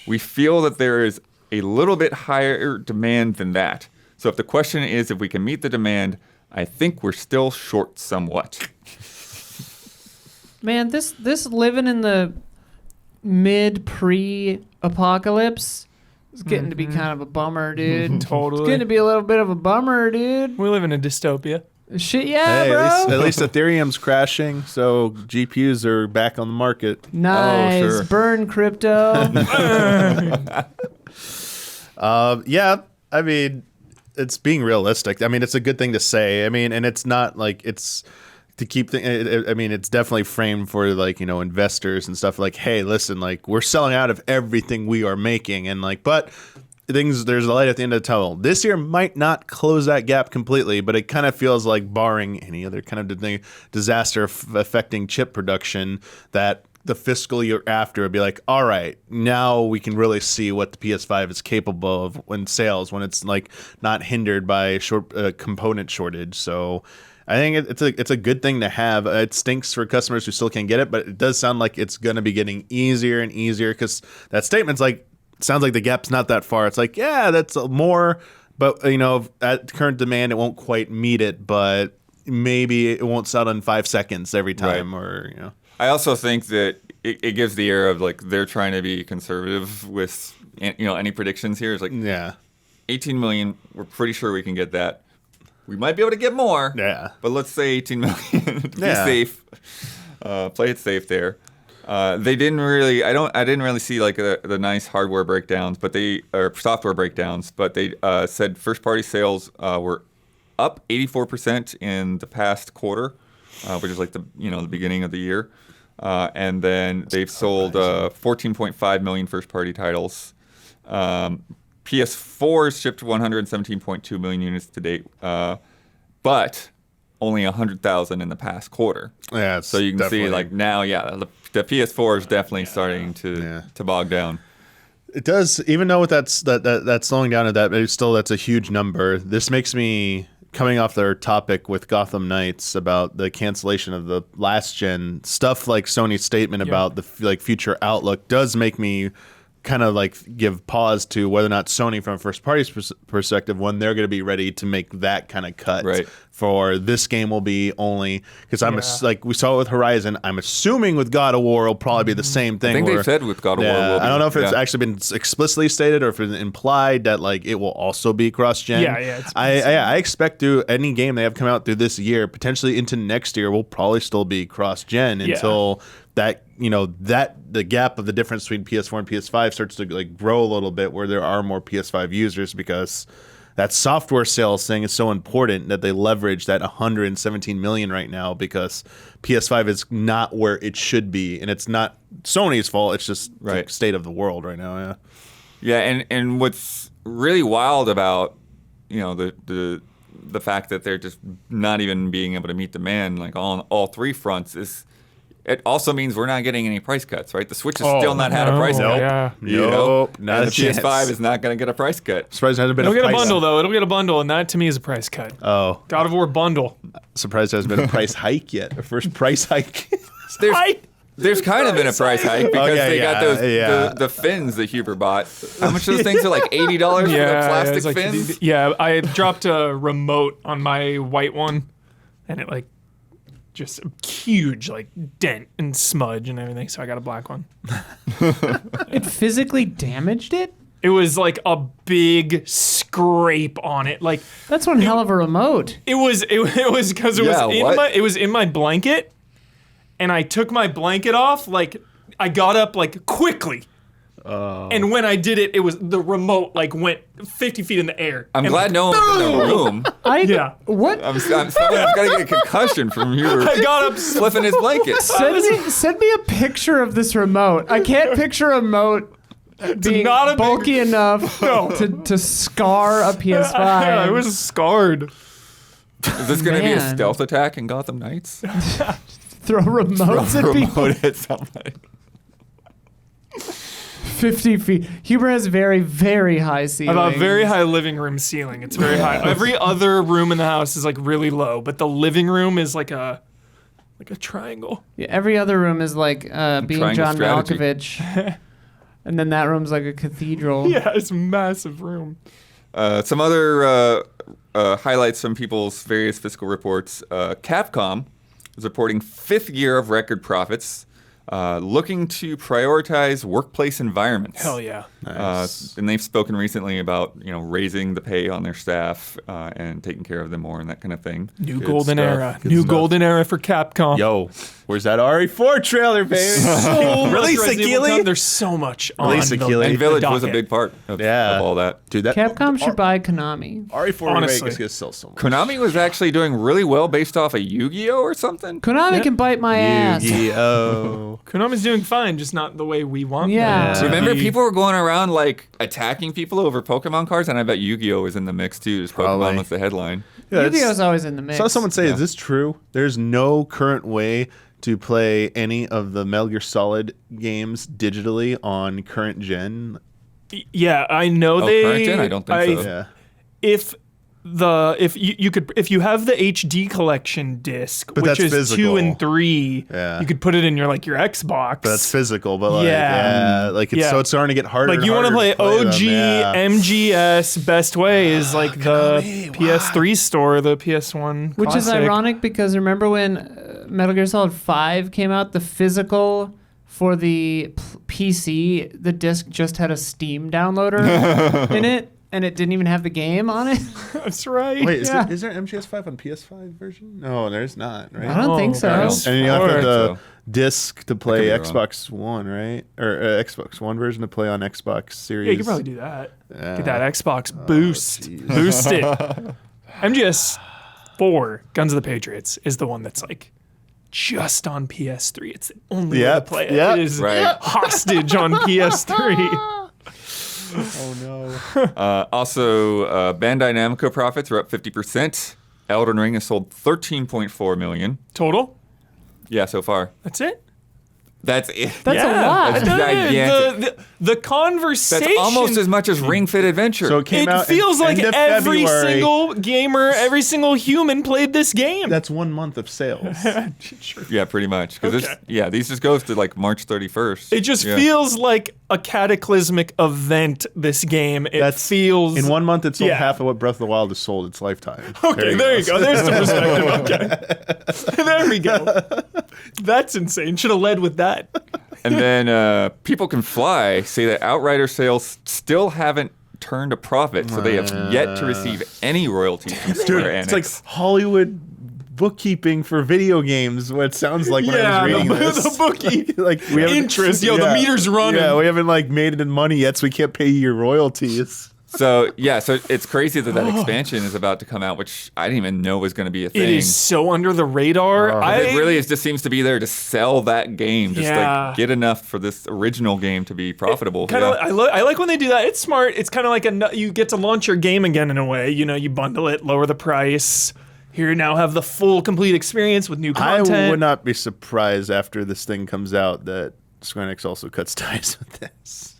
We feel that there is a little bit higher demand than that. So if the question is if we can meet the demand, I think we're still short somewhat. Man, this living in the pre-apocalypse is getting to be kind of a bummer, dude. Totally. It's getting to be a little bit of a bummer, dude. We live in a dystopia. Shit, yeah, Hey, bro. at least Ethereum's crashing, so GPUs are back on the market. Nice. Oh, sure. Burn crypto. Yeah, I mean, it's being realistic. I mean, it's a good thing to say. I mean, and it's not like it's to keep I mean, it's definitely framed for like, investors and stuff like, hey, listen, like we're selling out of everything we are making, and like, but there's a light at the end of the tunnel. This year might not close that gap completely, but it kind of feels like, barring any other kind of disaster affecting chip production, that the fiscal year after would be like, all right, now we can really see what the PS5 is capable of when it's like not hindered by component shortage. So I think it's a good thing to have. It stinks for customers who still can't get it, but it does sound like it's going to be getting easier and easier, because that statement's like, sounds like the gap's not that far. It's like, yeah, that's more, but at current demand, it won't quite meet it, but maybe it won't sell in 5 seconds every time, Right. or I also think that it gives the air of like they're trying to be conservative with any predictions here. It's like yeah, 18 million. We're pretty sure we can get that. We might be able to get more. Yeah. But let's say 18 million to be Yeah. safe. Play it safe there. They didn't really. I didn't really see like the nice hardware breakdowns, or software breakdowns. But they said first party sales were up 84% in the past quarter, which is like the beginning of the year. And then they've sold 14.5 million first party titles. PS4 shipped 117.2 million units to date, but only 100,000 in the past quarter. yeah. So you can see like now, the PS4 is definitely starting Yeah. to bog down. It does, even though that's slowing down at that, but that's a huge number. This makes me, coming off their topic with Gotham Knights about the cancellation of the last gen stuff, like Sony's statement about the future outlook, does make me kind of like give pause to whether or not Sony, from a first party perspective, when they're going to be ready to make that kind of cut for this game will be only because like we saw it with Horizon. I'm assuming with God of War will probably be the same thing. I think they've said with God of War. Will be, I don't know if it's actually been explicitly stated or if it's implied that like it will also be cross-gen. I expect any game they have come out through this year, potentially into next year, will probably still be cross-gen until that the gap of the difference between PS4 and PS5 starts to like grow a little bit, where there are more PS5 users, because that software sales thing is so important that they leverage that 117 million right now, because PS5 is not where it should be, and it's not Sony's fault. It's just the state of the world right now. And what's really wild about the fact that they're just not even being able to meet demand like on all three fronts is. It also means we're not getting any price cuts, right? The Switch has still not had a price cut. Nope. Not and a the chance. PS5 is not going to get a price cut. Surprised there hasn't been It'll a get price a bundle, though. It'll get a bundle, and that to me is a price cut. Oh. God of War bundle. Surprised there hasn't been a price hike yet. A first price hike. There's kind of been a price hike because they got those the fins that Huber bought. How much those things are like $80 for the plastic fins? I dropped a remote on my white one, and it like just a huge like dent and smudge and everything. So I got a black one. It physically damaged it? It was like a big scrape on it. Like that's one hell of a remote. It was because it was in my blanket, and I took my blanket off. Like I got up like quickly. And when I did it, it was the remote like went 50 feet in the air. I'm glad no one was in the room. What? I'm going to get a concussion from Huber. I got up flipping his blanket. Send me a picture of this remote. I can't picture a remote being not bulky enough to scar a PS5. I was scarred. Is this going to be a stealth attack in Gotham Knights? Throw remotes at people. At somebody. 50 feet. Huber has very, very high ceilings. I have a very high living room ceiling. It's very high. Every other room in the house is like really low, but the living room is like a triangle. Yeah, every other room is like being John strategy. Malkovich. And then that room's like a cathedral. Yeah, it's a massive room. Some other highlights from people's various fiscal reports. Capcom is reporting 5th year of record profits. Looking to prioritize workplace environments. Hell yeah. Nice. And they've spoken recently about raising the pay on their staff and taking care of them more and that kind of thing. New Good golden stuff. era. Good New stuff. golden era for Capcom. Yo, where's that RE4 trailer, baby? Release Akili? There's so much on Release Akili. And Village was a docket. big part of all that. Dude, that Capcom should buy Konami. RE4 Honestly. remake is going to sell so much. Konami was actually doing really well based off of Yu-Gi-Oh! Or something. Konami can bite my ass. Yu-Gi-Oh! Konami's doing fine, just not the way we want Yeah. them to Remember, be. people were going around like attacking people over Pokemon cards, and I bet Yu-Gi-Oh! Was in the mix too. Just Probably. Pokemon was the headline. Yeah, Yu-Gi-Oh's always in the mix. Saw someone say, is this true? There's no current way to play any of the Metal Gear Solid games digitally on current gen. Yeah, I know they. Current gen? I don't think so. Yeah. If you have the HD collection disc, But which that's is 2 physical. and 3, Yeah. you could put it in your Xbox. But that's physical, but so it's starting to get harder. Like you want to play OG MGS. Best way is like the PS3 store, the PS1. Which is classic. ironic because remember when Metal Gear Solid 5 came out, the physical for the PC, the disc just had a Steam downloader in it, and it didn't even have the game on it. That's right. Wait, Yeah. is there MGS5 on PS5 version? No, there's not, right? I don't think so. guys. And you have to have the So. disc to play I could be wrong. Xbox One, right? Or Xbox One version to play on Xbox Series. Yeah, you could probably do that. Yeah. Get that Xbox boost. jeez. Boost it. MGS 4, Guns of the Patriots, is the one that's like just on PS3. It's the only way to Yep, play it. yep. It is Right. hostage on PS3. Oh no. Also, Bandai Namco profits are up 50%. Elden Ring has sold 13.4 million. Total? Yeah, so far. That's it? That's it. That's a lot. That's gigantic. The conversation. That's almost as much as Ring Fit Adventure. So it came It out feels like end of every February. single gamer, every single human played this game. That's 1 month of sales. Yeah, pretty much. Because Okay. these just goes to like March 31st. It just Yeah. feels like a cataclysmic event, this game. It feels... In 1 month, it sold Yeah. half of what Breath of the Wild has sold its lifetime. Okay, there you go. There's some perspective. Okay. There we go. That's insane. Should have led with that. And then People Can Fly say that Outrider sales still haven't turned a profit, so they have yet to receive any royalties from Square Enix. It's like Hollywood bookkeeping for video games. What it sounds like when I was reading this. the bookie. Like we haven't- Interest. Yo, the meter's running. Yeah, we haven't like made it in money yet, so we can't pay you your royalties. so it's crazy that expansion is about to come out, which I didn't even know was going to be a thing. It is so under the radar. It really just seems to be there to sell that game, just Yeah. like get enough for this original game to be profitable. Kind of, I like when they do that. It's smart. It's kind of like you get to launch your game again in a way. You know, you bundle it, lower the price. Here you now have the full, complete experience with new content. I would not be surprised after this thing comes out that Square Enix also cuts ties with this.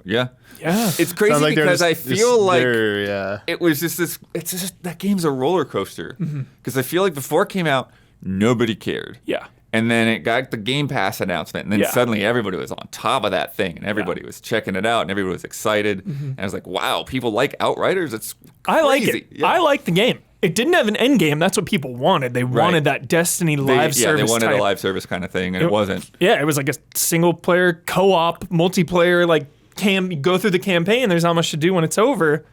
Yeah. Yeah. It's crazy Sounds like they're because just- I feel like yeah. it was just this. It's just that game's a roller coaster. Because I feel like before it came out, nobody cared. Yeah. And then it got the Game Pass announcement, and then Yeah. suddenly everybody was on top of that thing, and everybody was checking it out, and everybody was excited. And I was like, "Wow, people like Outriders! It's crazy." I like it. Yeah. I like the game. It didn't have an end game. That's what people wanted. They wanted that Destiny live service they wanted type. a live service kind of thing, and it wasn't. Yeah, it was like a single player co-op multiplayer like you go through the campaign. There's not much to do when it's over.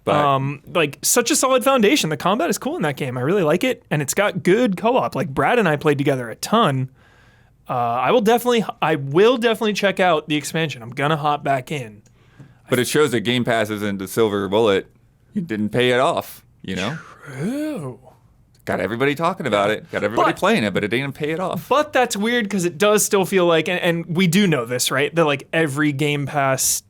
But Like such a solid foundation. The combat is cool in that game. I really like it, and it's got good co-op. Like Brad and I played together a ton. I will definitely check out the expansion. I'm gonna hop back in. it shows that Game Pass isn't the silver bullet. You didn't pay it off. You know, Ooh. got everybody talking about it, got everybody But- playing it, but it didn't pay it off. But that's weird because it does still feel like, and we do know this, right? That like every Game Pass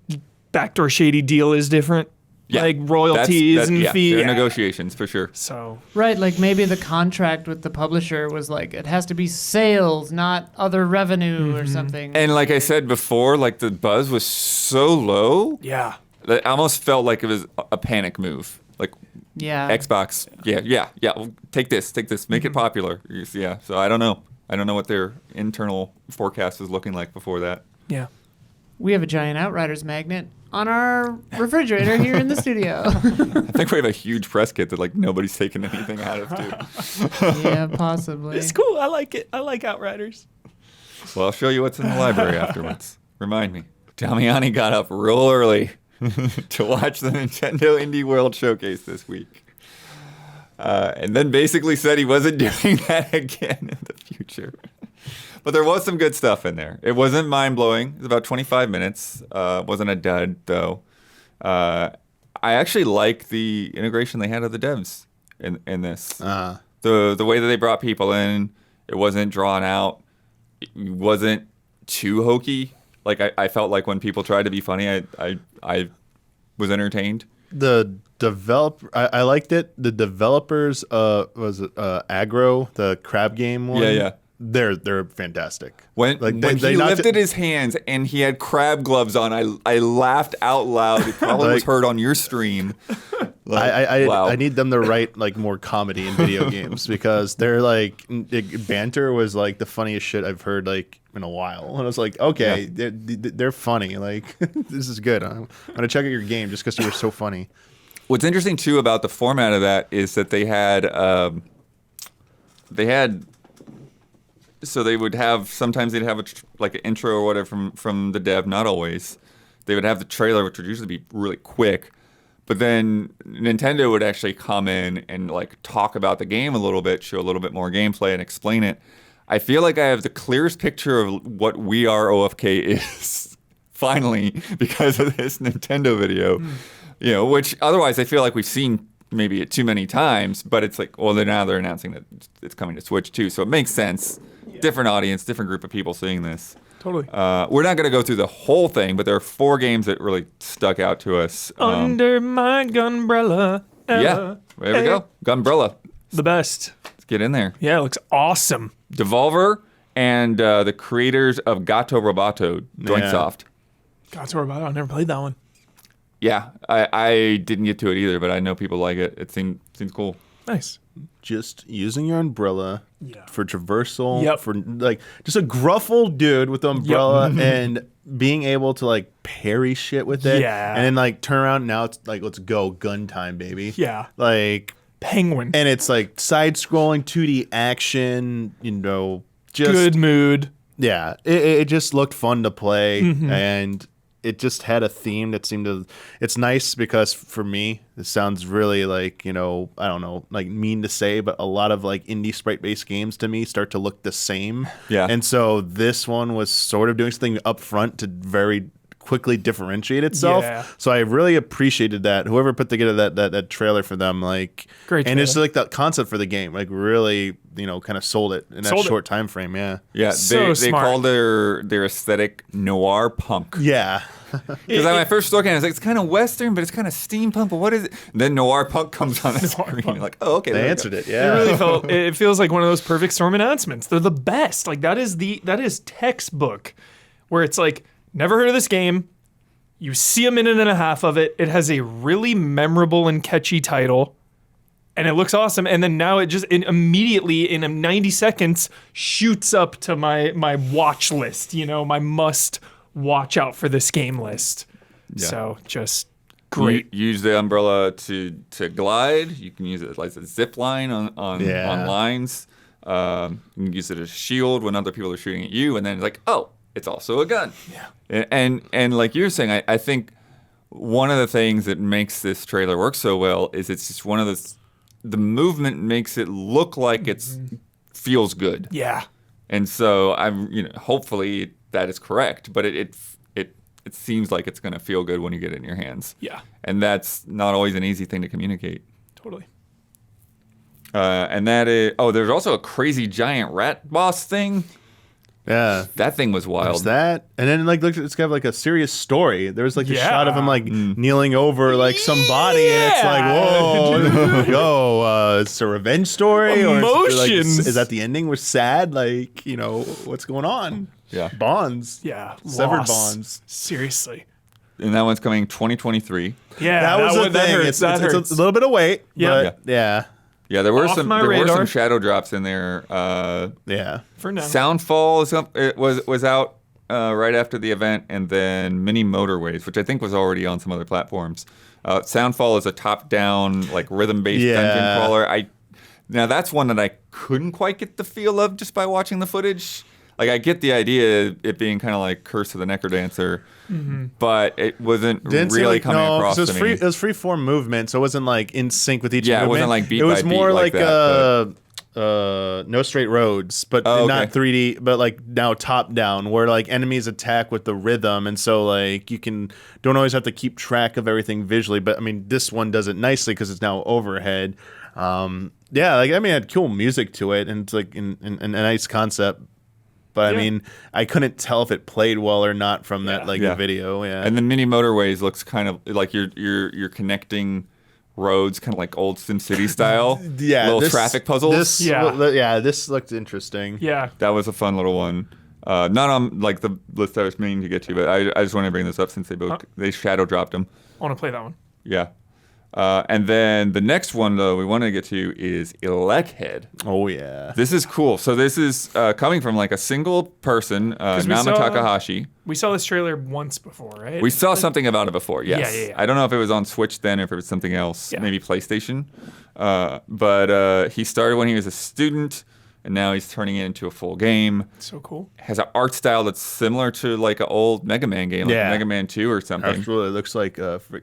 backdoor shady deal is different. Yeah. Like royalties and fees. There are negotiations for sure. So Right, like maybe the contract with the publisher was like it has to be sales, not other revenue or something. And like I said before, like the buzz was so low, yeah. that it almost felt like it was a panic move. Like yeah. Xbox, yeah. Well, take this, make it popular. Yeah. So I don't know what their internal forecast was looking like before that. Yeah. We have a giant Outriders magnet on our refrigerator here in the studio. I think we have a huge press kit that like nobody's taken anything out of too. Yeah, possibly. It's cool. I like it. I like Outriders. Well, I'll show you what's in the library afterwards. Remind me. Damiani got up real early to watch the Nintendo Indie World Showcase this week. And then basically said he wasn't doing that again in the future. But there was some good stuff in there. It wasn't mind-blowing. It was about 25 minutes. Wasn't a dud, though. I actually like the integration they had of the devs in this. The way that they brought people in, it wasn't drawn out. It wasn't too hokey. Like, I felt like when people tried to be funny, I was entertained. The developer, I liked it. The developers, was it Aggro, the crab game one? Yeah. They're fantastic. When he knocked lifted his hands and he had crab gloves on, I laughed out loud. It probably was heard on your stream. Like, wow. I need them to write like more comedy in video games because they're like banter was like the funniest shit I've heard like in a while. And I was like, okay, they're funny. Like this is good. I'm gonna check out your game just because you were so funny. What's interesting too about the format of that is that they had so they would have sometimes they'd have like an intro or whatever from the dev. Not always. They would have the trailer, which would usually be really quick. But then Nintendo would actually come in and like talk about the game a little bit, show a little bit more gameplay, and explain it. I feel like I have the clearest picture of what We Are OFK is finally because of this Nintendo video. You know, which otherwise I feel like we've seen maybe too many times. But it's like, well, now they're announcing that it's coming to Switch too, so it makes sense. Yeah. Different audience, different group of people seeing this. Totally. We're not going to go through the whole thing, but there are 4 games that really stuck out to us. Under my gunbrella. Yeah, there we go. Gunbrella. The best. Let's get in there. Yeah, it looks awesome. Devolver and the creators of Gato Roboto joined Yeah. Soft. God's War Battle. I never played that one. Yeah, I didn't get to it either, but I know people like it. It seems cool. Nice. Just using your umbrella Yeah. for traversal, Yep. for like just a gruff old dude with the umbrella and being able to like parry shit with it. Yeah. And then like turn around. Now it's like, let's go gun time, baby. Yeah. Like, Penguin. and it's like side scrolling 2D action, just Good mood. Yeah, it just looked fun to play, and it just had a theme that seemed to. It's nice because for me, this sounds really like I don't know, like mean to say, but a lot of like indie sprite-based games to me start to look the same. Yeah. And so this one was sort of doing something up front to very quickly differentiate itself. Yeah. So I really appreciated that. Whoever put together that trailer for them, like, Great and it's trailer. like the concept for the game, like really, kind of sold it in that Sold it. short time frame. Yeah. Yeah, So they smart. call their aesthetic noir punk. Yeah. Because when I first looked at it, I was like, it's kind of Western, but it's kind of steampunk, but what is it? And then noir punk comes on the screen. You're like, oh, okay. They there we answered go. it. It Yeah. really it feels like one of those Perfect Storm announcements. They're the best. Like that is textbook where it's like, never heard of this game. You see a minute and a half of it. It has a really memorable and catchy title. And it looks awesome. And then now it immediately in 90 seconds shoots up to my watch list, my must watch out for this game list. Yeah. So just great. You use the umbrella to glide. You can use it like a zip line on Yeah. lines. You can use it as a shield when other people are shooting at you. And then it's like, oh, it's also a gun. Yeah. And like you were saying, I think one of the things that makes this trailer work so well is it's just one of the movement makes it look like it's feels good. Yeah. And so I'm, hopefully that is correct, but it seems like it's going to feel good when you get it in your hands. Yeah. And that's not always an easy thing to communicate. Totally. And that is, there's also a crazy giant rat boss thing. Yeah. That thing was wild. There's that, and then like look, it's got like a serious story. There's like a Yeah. shot of him like kneeling over like some body, and it's like, whoa, yo, it's a revenge story, or Emotions. is that the ending? Was sad, like what's going on? Yeah. Bonds. Yeah. Severed loss. bonds. Seriously. And that one's coming 2023. Yeah. That was the that thing. hurts. That It's hurts. a little bit of weight. Yeah. But yeah. Yeah, there were Off some my there were radar. some shadow drops in there. Yeah. For now. Soundfall was out right after the event, and then Mini Motorways, which I think was already on some other platforms. Soundfall is a top-down like rhythm-based dungeon crawler. Now that's one that I couldn't quite get the feel of just by watching the footage. Like I get the idea of it being kind of like Curse of the Necrodancer, but it wasn't Didn't seem really like, coming no, across 'cause it was to free. me. It was free form movement, so it wasn't like in sync with each. Yeah, it movement. wasn't like beat It was by beat more like like that, No Straight Roads, but Oh, not okay. 3D, but like now top down, where like enemies attack with the rhythm, and so like you don't always have to keep track of everything visually. But I mean, this one does it nicely because it's now overhead. Yeah, like it had cool music to it, and it's like in a nice concept. But Yeah. I mean, I couldn't tell if it played well or not from that Yeah. video. Yeah, And then Mini Motorways looks kind of like you're connecting roads, kind of like old SimCity style. yeah, little this- traffic puzzles. This looked interesting. Yeah. That was a fun little one. Not on like the list I was meaning to get to, but I just want to bring this up since they shadow dropped them. I want to play that one. Yeah. And then the next one though we want to get to is Electhead. Oh yeah. This is cool. So this is coming from like a single person, we Nama saw- Takahashi. We saw this trailer once before, right? We saw something about it before, yes. Yeah. I don't know if it was on Switch then or if it was something else, Yeah. maybe PlayStation. But he started when he was a student, and now he's turning it into a full game. So cool. Has an art style that's similar to like an old Mega Man game, like Yeah. Mega Man 2 or something. Actually, it looks like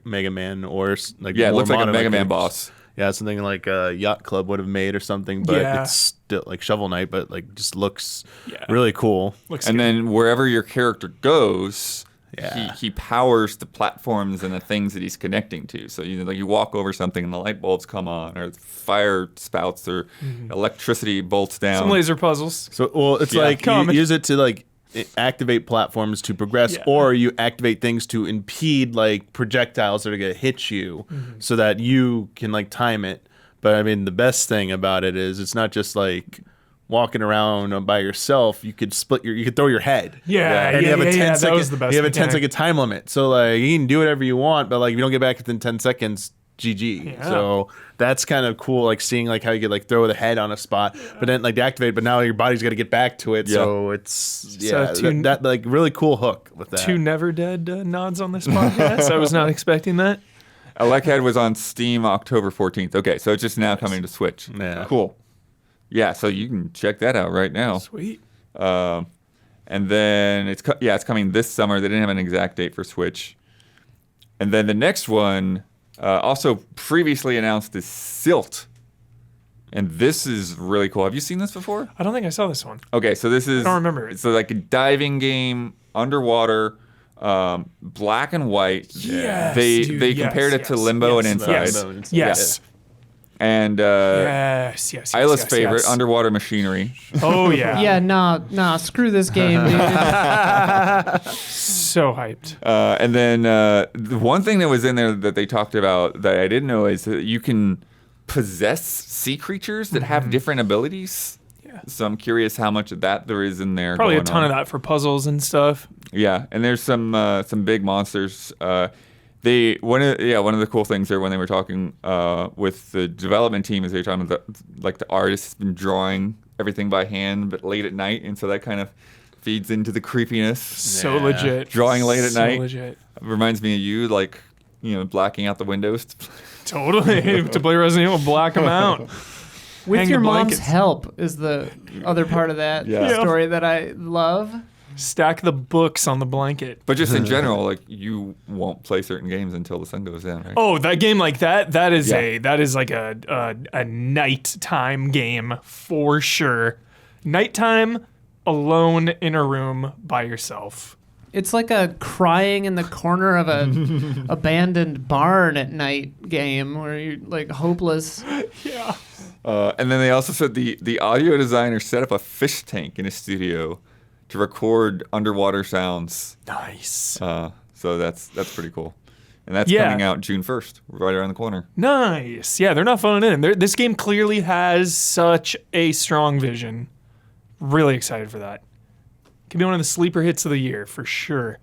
Mega Man or like Yeah, it more looks like a modern, Mega Man it's- boss. Yeah, something like Yacht Club would have made or something, but Yeah. it's still like Shovel Knight, but like just looks Yeah. really cool. Looks And good. then wherever your character goes, Yeah. he powers the platforms and the things that he's connecting to. So like you walk over something and the light bulbs come on, or fire spouts, or electricity bolts down. some laser puzzles. So, well, it's Yeah. like you Common. use it to like activate platforms to progress, Yeah. or you activate things to impede like projectiles that are gonna hit you, so that you can like time it. But I mean, the best thing about it is it's not just like walking around by yourself, you could you could throw your head. Yeah, And you have a 10 that second, was the best you have a 10 mechanic. second time limit. So like you can do whatever you want, but like if you don't get back within 10 seconds, GG. Yeah. So that's kind of cool, like seeing like how you could like throw the head on a spot, but then like deactivate, but now your body's got to get back to it. Yeah. So it's So that like really cool hook with that. 2 Never Dead nods on this podcast. I was not expecting that. Electhead was on Steam October 14th. Okay, so it's just now coming to Switch. Yeah. Cool. Yeah, so you can check that out right now. Sweet. And then it's coming this summer. They didn't have an exact date for Switch. And then the next one, also previously announced, is Silt. And this is really cool. Have you seen this before? I don't think I saw this one. Okay, so this is... I don't remember it. It's like a diving game, underwater, black and white. Yes, They dude, compared it to yes, Limbo and yes, Inside. yes. Limbo and Inside. Yes. And Yes. Isla's favorite, yes. Underwater Machinery. Oh, yeah. Yeah, nah, screw this game, dude. So hyped. And then the one thing that was in there that they talked about that I didn't know is that you can possess sea creatures that have different abilities. Yeah. So I'm curious how much of that there is in there. Probably a going ton on. of that for puzzles and stuff. Yeah, and there's some big monsters. One of the cool things there when they were talking with the development team is they were talking about the artist has been drawing everything by hand, but late at night, and so that kind of feeds into the creepiness. So Yeah. legit. Drawing late at so night. legit. Reminds me of you, blacking out the windows. Totally. To play Resident Evil, black them out. With Hang your the mom's blankets. help is the other part of that Yeah. story that I love. Stack the books on the blanket. But just in general, like you won't play certain games until the sun goes down, right? Oh, that game like that is Yeah. that is like a nighttime game for sure. Nighttime, alone in a room by yourself. It's like a crying in the corner of a abandoned barn at night game where you're like hopeless. Yeah. And then they also said the audio designer set up a fish tank in his studio to record underwater sounds. Nice. So that's pretty cool. And that's Yeah. coming out June 1st, right around the corner. Nice. Yeah, they're not phoning in. This game clearly has such a strong vision. Really excited for that. Could be one of the sleeper hits of the year for sure.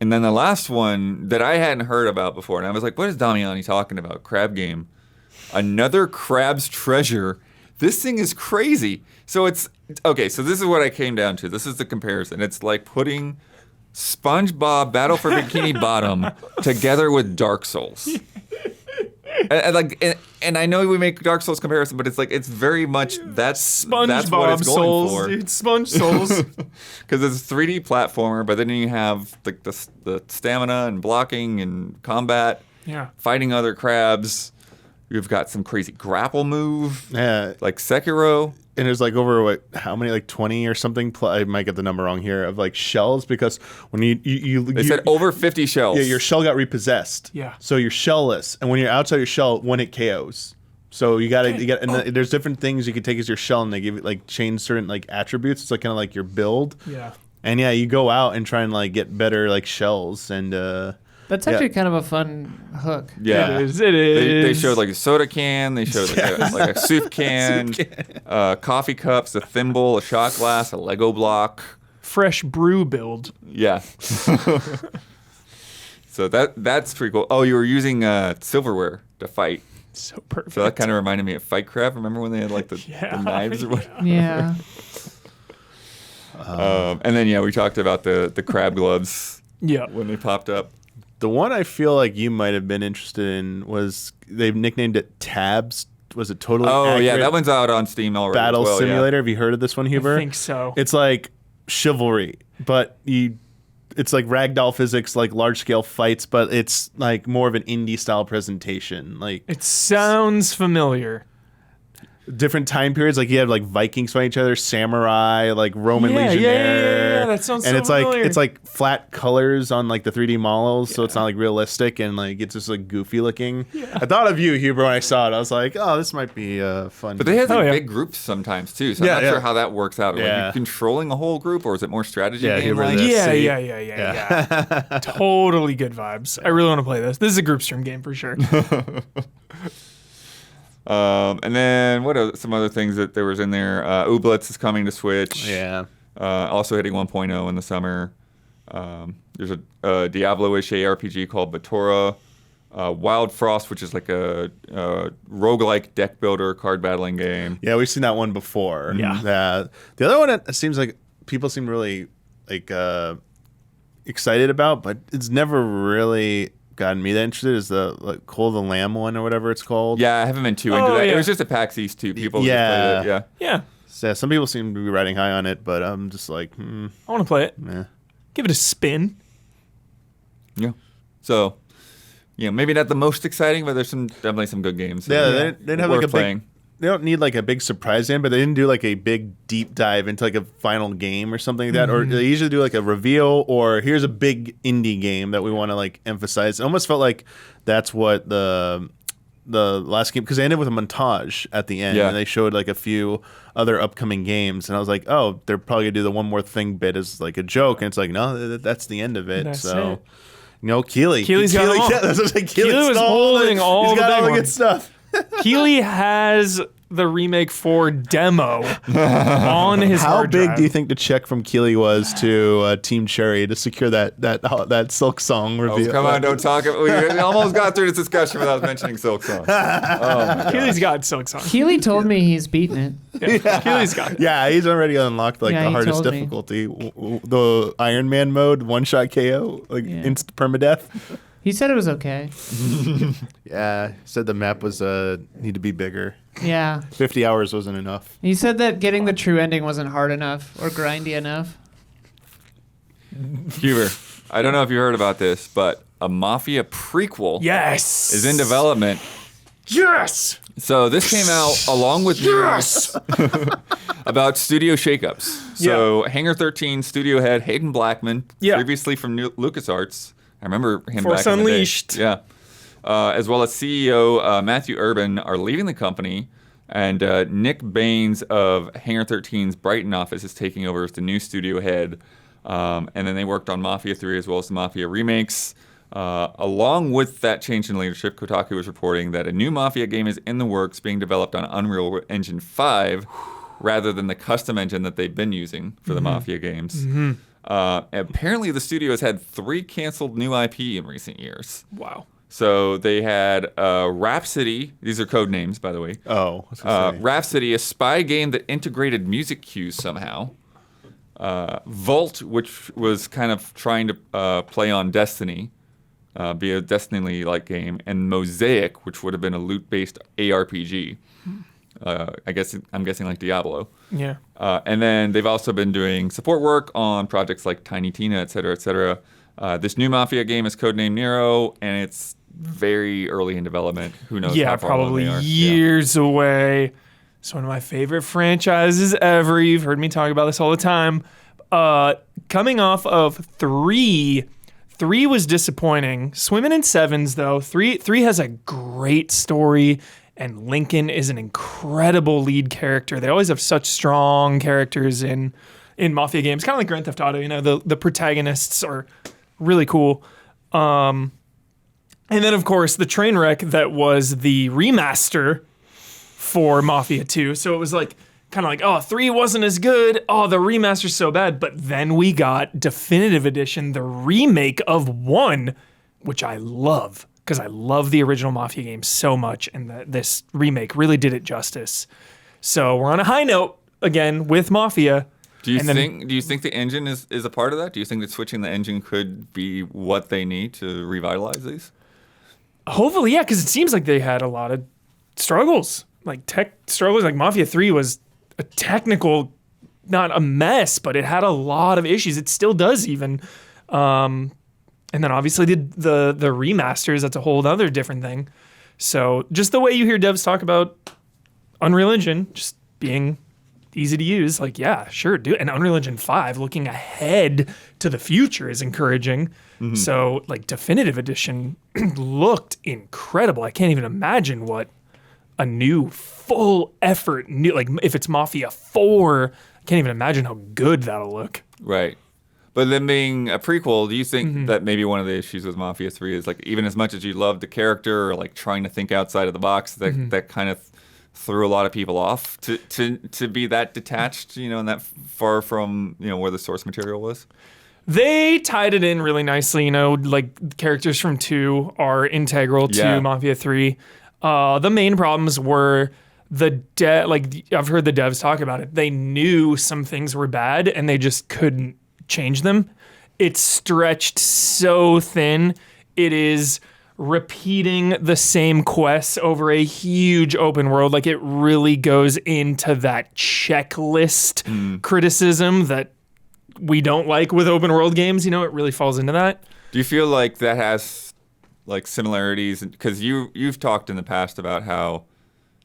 And then the last one that I hadn't heard about before, and I was like, what is Damiani talking about? Crab game. Another Crab's Treasure. This thing is crazy. So it's, okay, so this is what I came down to. This is the comparison. It's like putting SpongeBob Battle for Bikini Bottom together with Dark Souls. And I know we make Dark Souls comparison, but it's like it's very much that's what SpongeBob it's going Souls, for. dude. Sponge Souls. Because it's a 3D platformer, but then you have the stamina and blocking and combat, Yeah. fighting other crabs. You've got some crazy grapple move, Yeah. like Sekiro. And there's like over how many, like 20 or something, I might get the number wrong here, of like shells, because when They said over 50 shells. yeah, your shell got repossessed. Yeah. So you're shellless, and when you're outside your shell, one hit KOs. So you got, and there's different things you can take as your shell, and they give it like change certain like attributes. It's like kind of like your build. Yeah. And yeah, you go out and try and like get better like shells, and That's Yeah. actually kind of a fun hook. Yeah. It is. They showed like a soda can. They showed like a soup can, coffee cups, a thimble, a shot glass, a Lego block. fresh brew build. Yeah. So that's pretty cool. Oh, you were using silverware to fight. So perfect. So that kind of reminded me of Fightcraft. Remember when they had like the knives or what? Yeah. And then we talked about the crab gloves Yeah. when they popped up. the one I feel like you might have been interested in was they've nicknamed it Tabs. Was it totally? Oh yeah, accurate that one's out on Steam already. Battle as well, Simulator. Have you heard of this one, Huber? I think so. It's like chivalry, but it's like ragdoll physics, like large scale fights, but it's like more of an indie style presentation. Like It sounds familiar. different time periods, like you have like Vikings fight each other, samurai, like Roman Yeah, legionnaire. yeah, that sounds and so it's familiar. like it's like flat colors on like the 3D models, so it's not like realistic and like it's just like goofy looking. I thought of you, Huber, when I saw it. I was like, oh, this might be fun. But they have like Oh, yeah. big groups sometimes too, so Yeah, I'm not yeah. sure how that works out. Are Yeah. you controlling a whole group, or is it more strategy Yeah, game Huber, like? the- Yeah, see. yeah. Totally good vibes. I really want to play this. This is a group stream game for sure. And then what are some other things that there was in there? Ooblets is coming to Switch. Yeah. Also hitting 1.0 in the summer. There's a Diablo-ish ARPG called Batora. Wild Frost, which is like a roguelike deck builder card battling game. Yeah, we've seen that one before. Yeah. The other one, it seems like people seem really like excited about, but it's never really gotten me that interested. Is the like Call of the Lamb one or whatever it's called? Yeah, I haven't been too into that. yeah. It was just a PAX East too. People just Yeah. played it. Yeah. Yeah, So, some people seem to be riding high on it, but I'm just like, I want to play it. meh. Give it a spin. Yeah. So, maybe not the most exciting, but there's definitely some good games. Yeah, they didn't have like worth a playing. big. They don't need like a big surprise in, but they didn't do like a big deep dive into like a final game or something like that. Or they usually do like a reveal or here's a big indie game that we want to like emphasize. It almost felt like that's what the last game, because they ended with a montage at the end Yeah. and they showed like a few other upcoming games, and I was like, oh, they're probably gonna do the one more thing bit as like a joke, and it's like, no, that's the end of it. That's so. it. Keely's got them all. Yeah, that's what I'm saying. Keely was holding all He's the got big all the good ones. stuff. Keely has the Remake 4 demo on his How hard big drive. do you think the check from Keely was to Team Cherry to secure that Silk Song review? Oh, come on, don't talk. We almost got through this discussion without mentioning Silk Song. Keely's got Silk Song. Keely told me he's beaten it. Yeah. Keely's got it. Yeah, he's already unlocked like Yeah, the he hardest told me. difficulty, the Iron Man mode, one shot KO, like Yeah. instant permadeath. He said it was okay. Yeah, said the map was need to be bigger. Yeah. 50 hours wasn't enough. He said that getting the true ending wasn't hard enough or grindy enough. Huber, I don't know if you heard about this, but a Mafia prequel Yes. is in development. Yes. So this came out along with news about studio shakeups. So Hangar 13 studio head Hayden Blackman, Yeah. previously from LucasArts. I remember him Force back in the day. Unleashed. Yeah. As well as CEO Matthew Urban are leaving the company, and Nick Baines of Hangar 13's Brighton office is taking over as the new studio head. And then they worked on Mafia 3 as well as the Mafia remakes. Along with that change in leadership, Kotaku was reporting that a new Mafia game is in the works being developed on Unreal Engine 5 rather than the custom engine that they've been using for the Mafia games. Apparently, the studio has had 3 canceled new IP in recent years. Wow. So they had Rhapsody. These are code names, by the way. Oh, I was gonna say. Rhapsody, a spy game that integrated music cues somehow. Volt, which was kind of trying to play on Destiny, be a Destiny-like game, and Mosaic, which would have been a loot-based ARPG. I'm guessing like Diablo. Yeah. And then they've also been doing support work on projects like Tiny Tina, et cetera, et cetera. This new Mafia game is codenamed Nero, and it's very early in development. Who knows Yeah, how far along probably they are. years away. It's one of my favorite franchises ever. You've heard me talk about this all the time. Coming off of 3 was disappointing. Swimming in Sevens, though. 3 has a great story, and Lincoln is an incredible lead character. They always have such strong characters in Mafia games, kind of like Grand Theft Auto. You know, the protagonists are really cool. And then, of course, the train wreck that was the remaster for Mafia 2. So it was like, kind of like, oh, 3 wasn't as good. Oh, the remaster's so bad. But then we got Definitive Edition, the remake of 1, which I love, because I love the original Mafia game so much, and this remake really did it justice. So we're on a high note again with Mafia. Do you think the engine is a part of that? Do you think that switching the engine could be what they need to revitalize these? Hopefully, yeah, because it seems like they had a lot of struggles, like tech struggles. Like Mafia 3 was a technical, not a mess, but it had a lot of issues. It still does even. And then obviously the remasters, that's a whole other different thing. So just the way you hear devs talk about Unreal Engine just being easy to use, like, yeah, sure, do it. And Unreal Engine 5 looking ahead to the future is encouraging. So like Definitive Edition looked incredible. I can't even imagine what a new full effort, like if it's Mafia 4, I can't even imagine how good that'll look. Right. But then being a prequel, do you think that maybe one of the issues with Mafia 3 is like even as much as you love the character or like trying to think outside of the box, that kind of threw a lot of people off to be that detached, and that far from where the source material was? They tied it in really nicely, like characters from 2 are integral to Mafia 3. The main problems were I've heard the devs talk about it. They knew some things were bad and they just couldn't change them. It's stretched so thin. It is repeating the same quests over a huge open world. Like, it really goes into that checklist criticism that we don't like with open world games. It really falls into that. Do you feel like that has like similarities? Because you've talked in the past about how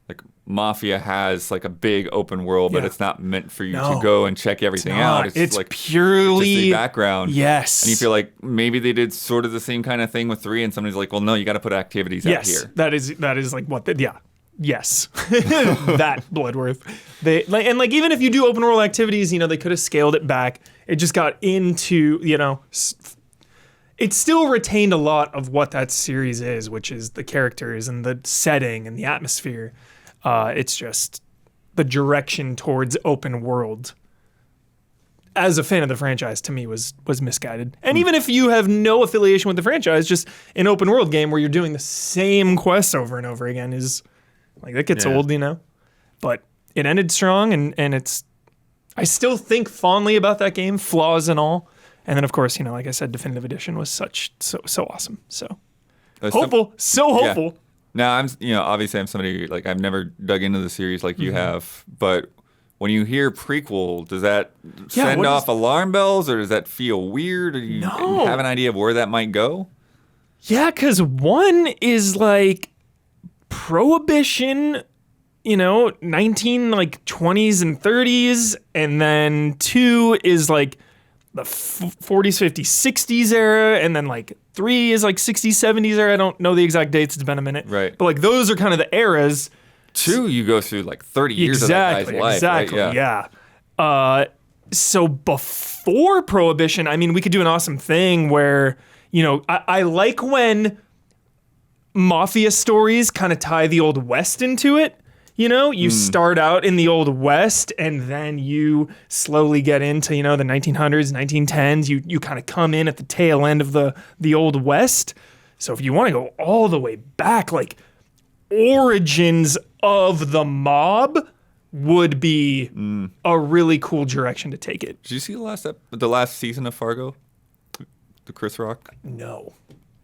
like Mafia has like a big open world, but it's not meant for you to go and check everything out. It's like purely just the background. Yes. And you feel like maybe they did sort of the same kind of thing with 3, and somebody's like, well, no, you got to put activities out here. That is like what yes. That Bloodworth. Even if you do open world activities, they could have scaled it back. It just got into, it still retained a lot of what that series is, which is the characters and the setting and the atmosphere. It's just the direction towards open world. As a fan of the franchise, to me, was misguided. And even if you have no affiliation with the franchise, just an open world game where you're doing the same quests over and over again is like, that gets old, But it ended strong, and it's. I still think fondly about that game, flaws and all. And then, of course, like I said, Definitive Edition was so awesome. So hopeful, hopeful. Yeah. Now, obviously I'm somebody, like, I've never dug into the series like you have, but when you hear prequel, does that send off alarm bells, or does that feel weird, or do you have an idea of where that might go? Yeah, because 1 is like Prohibition, 1920s and 30s, and then 2 is like the 40s, 50s, 60s era, and then like 3 is like 60s, 70s era. I don't know the exact dates. It's been a minute. Right. But like those are kind of the eras. 2, you go through like 30 years of that guy's life. Exactly, right? Yeah. So before Prohibition, I mean, we could do an awesome thing where, I like when Mafia stories kind of tie the Old West into it. You start out in the Old West, and then you slowly get into, the 1900s, 1910s. You kind of come in at the tail end of the Old West. So if you want to go all the way back, like origins of the mob would be a really cool direction to take it. Did you see the last season of Fargo? The Chris Rock? No.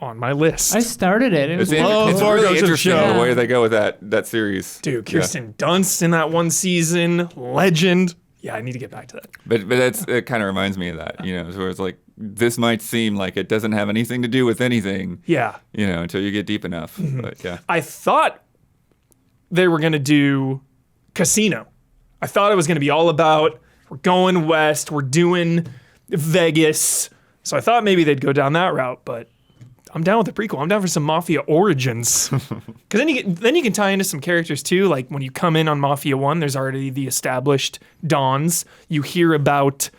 On my list. I started it. It's really interesting the way they go with that series. Dude, Kirsten Dunst in that one season, legend. Yeah, I need to get back to that. But it kind of reminds me of that, where it's like, this might seem like it doesn't have anything to do with anything. Yeah. Until you get deep enough. But yeah. I thought they were going to do Casino. I thought it was going to be all about, we're going west, we're doing Vegas. So I thought maybe they'd go down that route, but I'm down with the prequel. I'm down for some Mafia origins. Because then you can tie into some characters too. Like when you come in on Mafia 1, there's already the established Dons. You hear about,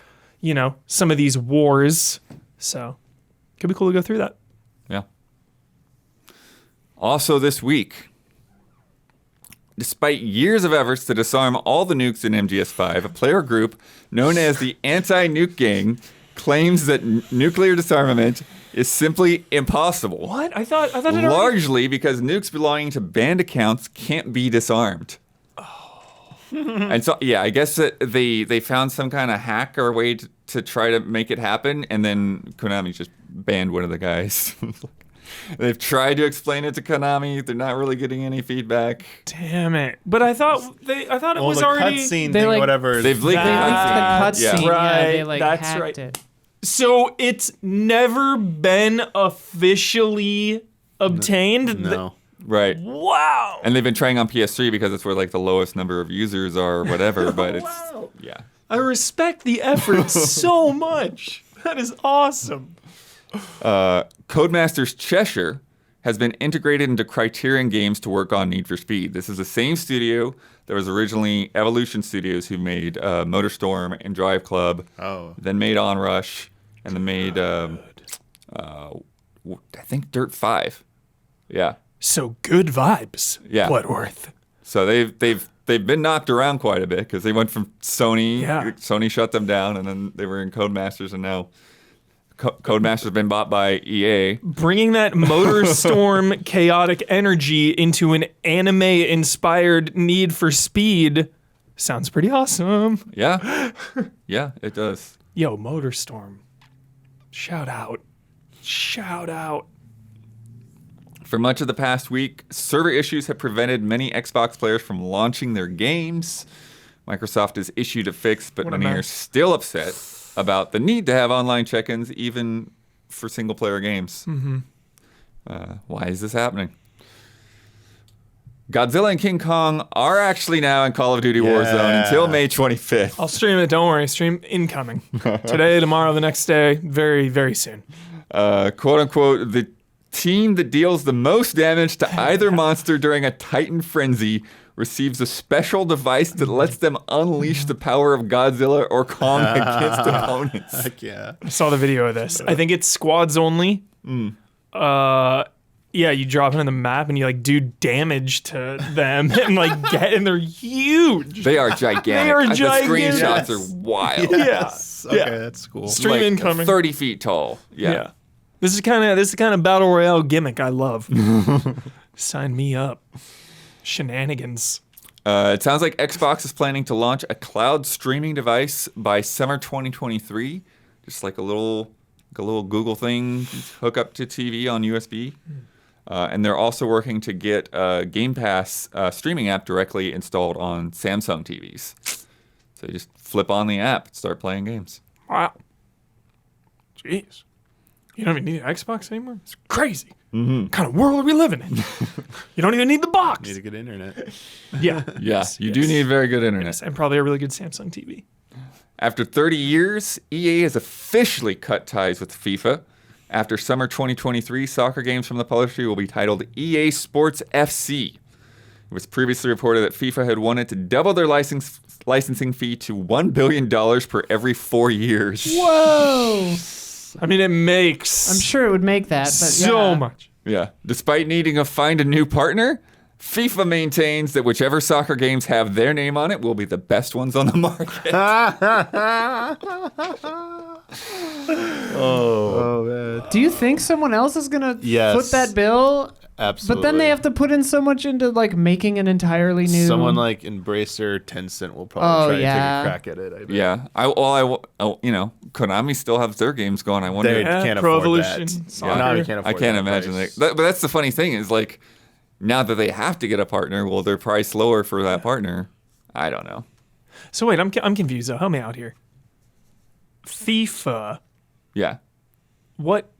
some of these wars. So could be cool to go through that. Yeah. Also this week, despite years of efforts to disarm all the nukes in MGS5, a player group known as the Anti-Nuke Gang claims that nuclear disarmament is simply impossible. What? I thought it largely because nukes belonging to banned accounts can't be disarmed. Oh. And so, yeah, I guess that they found some kind of hack or way to try to make it happen, and then Konami just banned one of the guys. They've tried to explain it to Konami. They're not really getting any feedback. Damn it! But I thought it was already cutscene thing, whatever. They've leaked the cutscene. Yeah. Right. They That's hacked right. it. So it's never been officially obtained? No. Right. Wow. And they've been trying on PS3 because it's where like the lowest number of users are or whatever, but it's Wow. yeah. I respect the effort so much. That is awesome. Codemasters Cheshire has been integrated into Criterion Games to work on Need for Speed. This is the same studio that was originally Evolution Studios, who made MotorStorm and Drive Club, then made Onrush, and they made I think Dirt 5. Yeah. So good vibes, Yeah. Bloodworth. So they've been knocked around quite a bit because they went from Sony. Yeah. Sony shut them down, and then they were in Codemasters, and now Codemasters have been bought by EA. Bringing that MotorStorm chaotic energy into an anime-inspired Need for Speed sounds pretty awesome. Yeah. Yeah, it does. Yo, MotorStorm. Shout out. Shout out. For much of the past week, server issues have prevented many Xbox players from launching their games. Microsoft has issued a fix, but What a many are mess. still upset about the need to have online check-ins, even for single-player games. Why is this happening? Godzilla and King Kong are actually now in Call of Duty Warzone until May 25th. I'll stream it. Don't worry. Stream incoming. Today, tomorrow, the next day. Very, very soon. Quote-unquote, the team that deals the most damage to either monster during a Titan frenzy receives a special device that lets them unleash the power of Godzilla or Kong against opponents. Heck yeah. I saw the video of this. I think it's squads only. Yeah, you drop into the map and you like do damage to them and like and they're huge. They are gigantic. They are The gigantic. screenshots Yes. are wild. Yes. Okay, Yeah. that's cool. Stream Like incoming. 30 feet tall. Yeah. This is the kind of battle royale gimmick I love. Sign me up. Shenanigans. It sounds like Xbox is planning to launch a cloud streaming device by summer 2023. Just like a little Google thing, hook up to TV on USB. And they're also working to get a Game Pass streaming app directly installed on Samsung TVs. So you just flip on the app and start playing games. Wow. Jeez. You don't even need an Xbox anymore? It's crazy. What kind of world are we living in? You don't even need the box. Need a good internet. Yeah. Yeah, you do need very good internet. Yes, and probably a really good Samsung TV. After 30 years, EA has officially cut ties with FIFA. After summer 2023, soccer games from the publisher will be titled EA Sports FC. It was previously reported that FIFA had wanted to double their licensing fee to $1 billion per every 4 years. Whoa! I mean, it makes I'm sure it would make that, but so yeah. much. Yeah. Despite needing to find a new partner, FIFA maintains that whichever soccer games have their name on it will be the best ones on the market. Oh man. Do you think someone else is gonna Yes. foot that bill? Absolutely. But then they have to put in so much into like making an entirely new. Someone like Embracer, Tencent will probably try yeah. to take a crack at it. I bet. Yeah. Konami still has their games going. I wonder. They Yeah, can't Pro afford Evolution, that. soccer. Konami can't I afford can't that imagine price. that. But that's the funny thing is like, now that they have to get a partner, will their price lower for that partner? I don't know. So wait, I'm confused though. Help me out here. FIFA, Yeah. what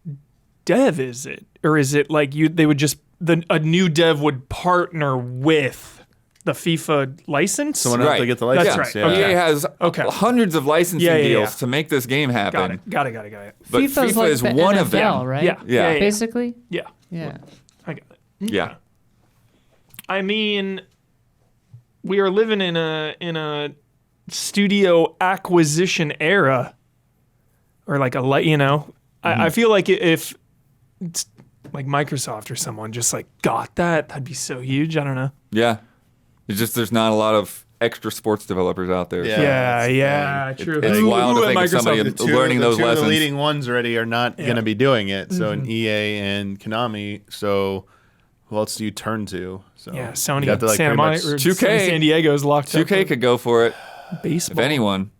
dev is it? Or is it like they would just a new dev would partner with the FIFA license? Someone else to get the license. That's right. Yeah. Okay. EA has hundreds of licensing Yeah, yeah, deals yeah. to make this game happen. Got it. But FIFA's FIFA like is the one NFL, of them. right? Yeah. Yeah. Basically. Yeah. Yeah. I got it. Yeah. I mean, we are living in a studio acquisition era, or like I feel like if it's like Microsoft or someone just like got that'd be so huge. I don't know. Yeah. It's just there's not a lot of extra sports developers out there. Yeah. Yeah, true. It's wild to at think of somebody Microsoft- learning those two of lessons. the leading ones already are not going to be doing it. So Mm-hmm. in EA and Konami. So who else do you turn to? So Yeah, Sony, you have to, like, Santa pretty much- Monica, or 2K. San Diego's locked up. 2K could go for it, Baseball. if anyone.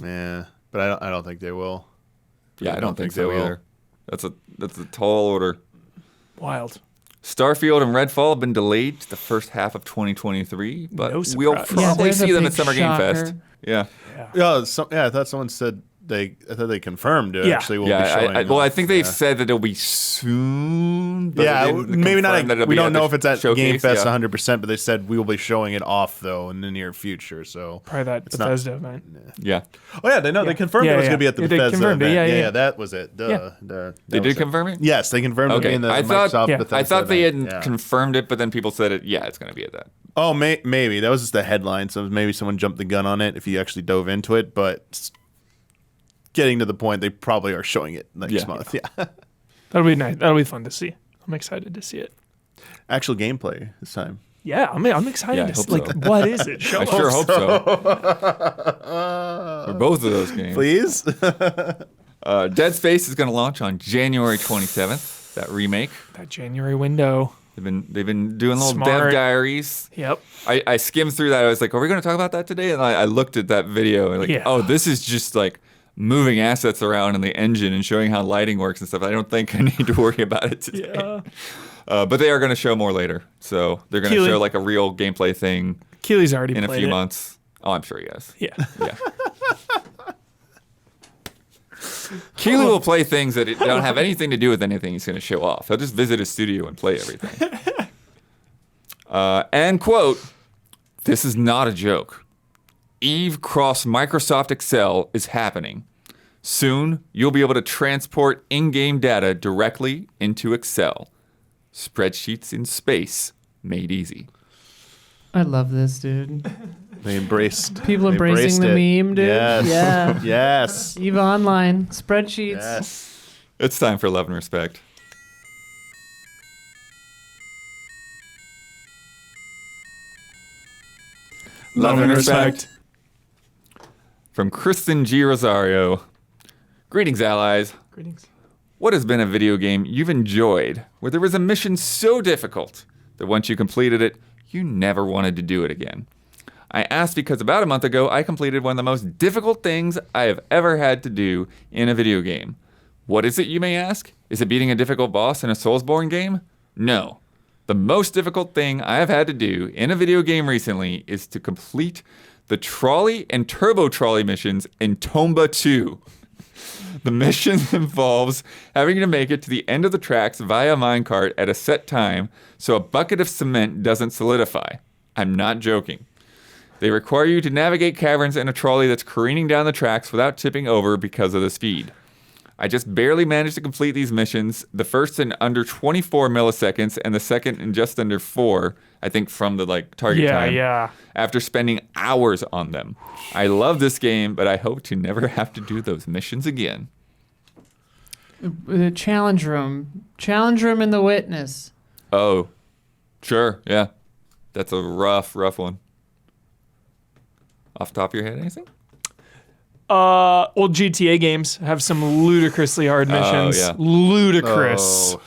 Yeah, but I don't think they will. Yeah, I don't think they so will. either. That's a tall order. Wild. Starfield and Redfall have been delayed to the first half of 2023, but No we'll surprise. Yeah, probably there's a see them big at Summer Game Fest. shocker. Yeah. Yeah, I thought someone said I thought they confirmed it. Yeah. Actually, will be Yeah, showing. I think they've yeah. said that it'll be soon. But Yeah, they didn't maybe not. confirm that it'll We be don't the know if it's at showcase, Game Fest yeah. 100%, but they said we will be showing it off though in the near future. So, Probably that It's not- Bethesda event. Yeah, oh yeah, they confirmed Yeah, it was yeah. going to be at the Yeah, they Bethesda confirmed it. event. Yeah, yeah. that was it. Duh. Yeah. That they was did it. confirm it. Yes, they confirmed it Okay, in the I thought- Microsoft Yeah. Bethesda I thought they event. hadn't Yeah. confirmed it, but then people said it. Yeah, it's going to be at that. Oh, maybe that was just the headline. So maybe someone jumped the gun on it if you actually dove into it. But getting to the point they probably are showing it next month. Yeah. That'll be nice. That'll be fun to see. I'm excited to see it. Actual gameplay this time. Yeah, I'm excited Yeah, I to see. hope so. Like, what is it? Show I us. sure hope so. For both of those games. Please. Dead Space is going to launch on January 27th. That remake. That January window. They've been doing little dev Smart. diaries. Yep. I skimmed through that. I was like, are we going to talk about that today? And I looked at that video and Yeah. oh, this is just like moving assets around in the engine and showing how lighting works and stuff. I don't think I need to worry about it today. Yeah. But they are going to show more later. So they're going to Keely. show like a real gameplay thing Keely's already in a played few it. months. Oh, I'm sure he has. Yeah. Yeah. Keely will play things that don't have anything to do with anything he's going to show off. He'll just visit his studio and play everything. And quote, this is not a joke. Eve cross Microsoft Excel is happening. Soon, you'll be able to transport in-game data directly into Excel. Spreadsheets in space made easy. I love this, dude. They embraced. People they embracing embraced the it. meme, dude. Yes. Yeah. Yes. EVE Online, spreadsheets. Yes. It's time for love and respect. Love and respect. From Kristen G. Rosario. Greetings, allies. Greetings. What has been a video game you've enjoyed where there was a mission so difficult that once you completed it, you never wanted to do it again? I asked because about a month ago, I completed one of the most difficult things I have ever had to do in a video game. What is it, you may ask? Is it beating a difficult boss in a Soulsborne game? No. The most difficult thing I have had to do in a video game recently is to complete the trolley and turbo trolley missions in Tomba 2. The mission involves having to make it to the end of the tracks via minecart at a set time so a bucket of cement doesn't solidify. I'm not joking. They require you to navigate caverns in a trolley that's careening down the tracks without tipping over because of the speed. I just barely managed to complete these missions, the first in under 24 milliseconds and the second in just under 4, I think from the target time. Yeah. After spending hours on them. I love this game, but I hope to never have to do those missions again. The challenge room. Challenge room in The Witness. Oh, sure, yeah. That's a rough one. Off the top of your head, anything? Old GTA games have some ludicrously hard missions. yeah. Ludicrous. Oh,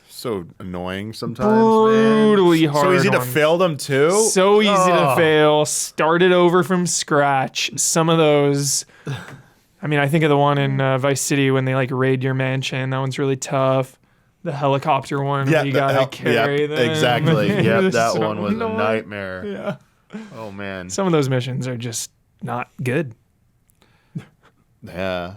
so annoying sometimes. Brutally man. hard. So easy to on- fail them too. So easy to Oh. fail. Started over from scratch. Some of those. I mean, I think of the one in Vice City when they raid your mansion. That one's really tough. The helicopter one. Yeah, where you gotta carry them. exactly. Yep, It's that so one was annoying. a nightmare. Yeah. Oh man. Some of those missions are just not good. Yeah.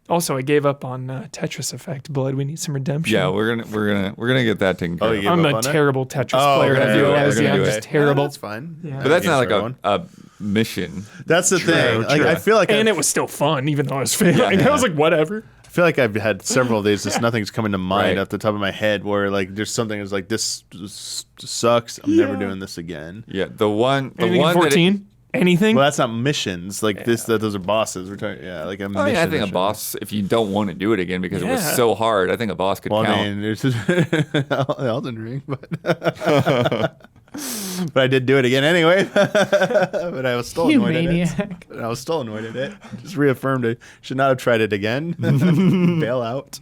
Also, I gave up on Tetris Effect. Blood. We need some redemption. Yeah, we're gonna get that taken care Oh, of. you gave I'm up a on it? terrible Tetris Oh, player. okay. I We're realize. gonna Yeah, I'm do just it. terrible. Yeah, that's fine. Yeah. But that's not like Against a mission. That's the thing. Like, true. I feel like And it was still fun, even though I was failing. Yeah. I was like, whatever. I feel like I've had several days. Just nothing's coming to mind Right. off the top of my head. Where there's something that's like this sucks. I'm never doing this again. Yeah, the one Anything that 14? Anything? Well, that's not missions. Like those are bosses. We're talking. Yeah, like a mission. I think a mission. boss, if you don't want to do it again because it was Yeah. so hard, I think a boss could Well, count. I mean, there's Elden Ring, but but I did do it again anyway. But I was still You annoyed at it. maniac. I was still annoyed at it. Just reaffirmed it. Should not have tried it again. Bail out.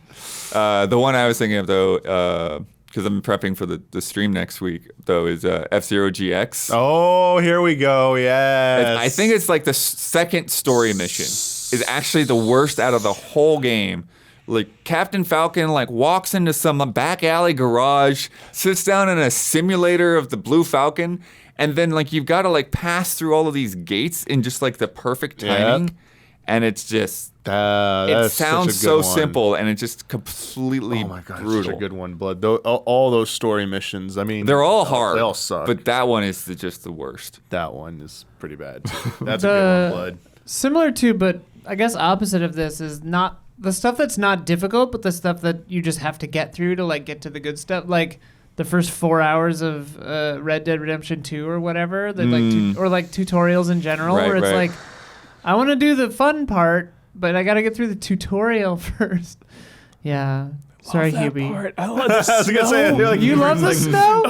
The one I was thinking of though, because I'm prepping for the stream next week, though, is F-Zero GX. Oh, here we go. Yes. I think it's like the second story mission is actually the worst out of the whole game. Like Captain Falcon walks into some back alley garage, sits down in a simulator of the Blue Falcon, and then you've got to pass through all of these gates in just the perfect timing, and it's just it that's sounds such a good so one. simple, and it's just completely Oh my god, brutal. such a good one, Blood. All those story missions. I mean, They're all hard. They all suck. But that one is just the worst. that one is pretty bad. Too. That's a good one, Blood. Similar to, but I guess opposite of this is not the stuff that's not difficult, but the stuff that you just have to get through to get to the good stuff. Like the first 4 hours of Red Dead Redemption 2 or whatever, that or tutorials in general, Right, where it's right. I want to do the fun part, but I gotta get through the tutorial first. Yeah. Sorry, Love that Hubie. part. I love the I was gonna snow. say, I feel like You love the like, snow?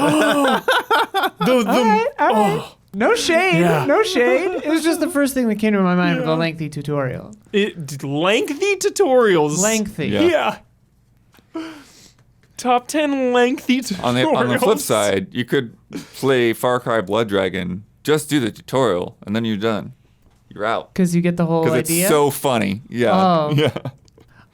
The- All right. No shade. Yeah. No shade. It was just the first thing that came to my mind with a lengthy tutorial. Lengthy tutorials. Lengthy. Yeah. Top 10 lengthy tutorials. On the flip side, you could play Far Cry Blood Dragon, just do the tutorial, and then you're done. You're out. Because you get the whole Because idea. it's so funny. Yeah. Oh.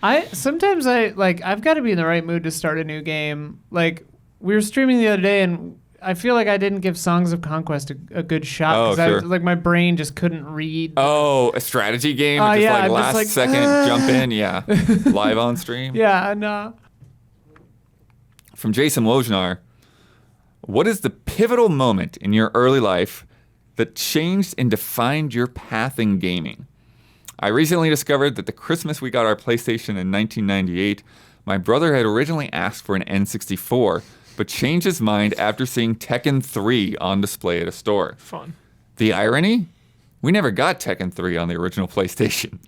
Yeah. Sometimes I've got to be in the right mood to start a new game. Like we were streaming the other day, and I feel like I didn't give Songs of Conquest a good shot Oh, because sure. my brain just couldn't read. Oh, a strategy game? Oh, Just yeah, like I'm just last like, second jump in? Yeah. Live on stream? Yeah, and From Jason Wojnar, what is the pivotal moment in your early life that changed and defined your path in gaming? I recently discovered that the Christmas we got our PlayStation in 1998, my brother had originally asked for an N64, but changed his mind after seeing Tekken 3 on display at a store. Fun. The irony? We never got Tekken 3 on the original PlayStation,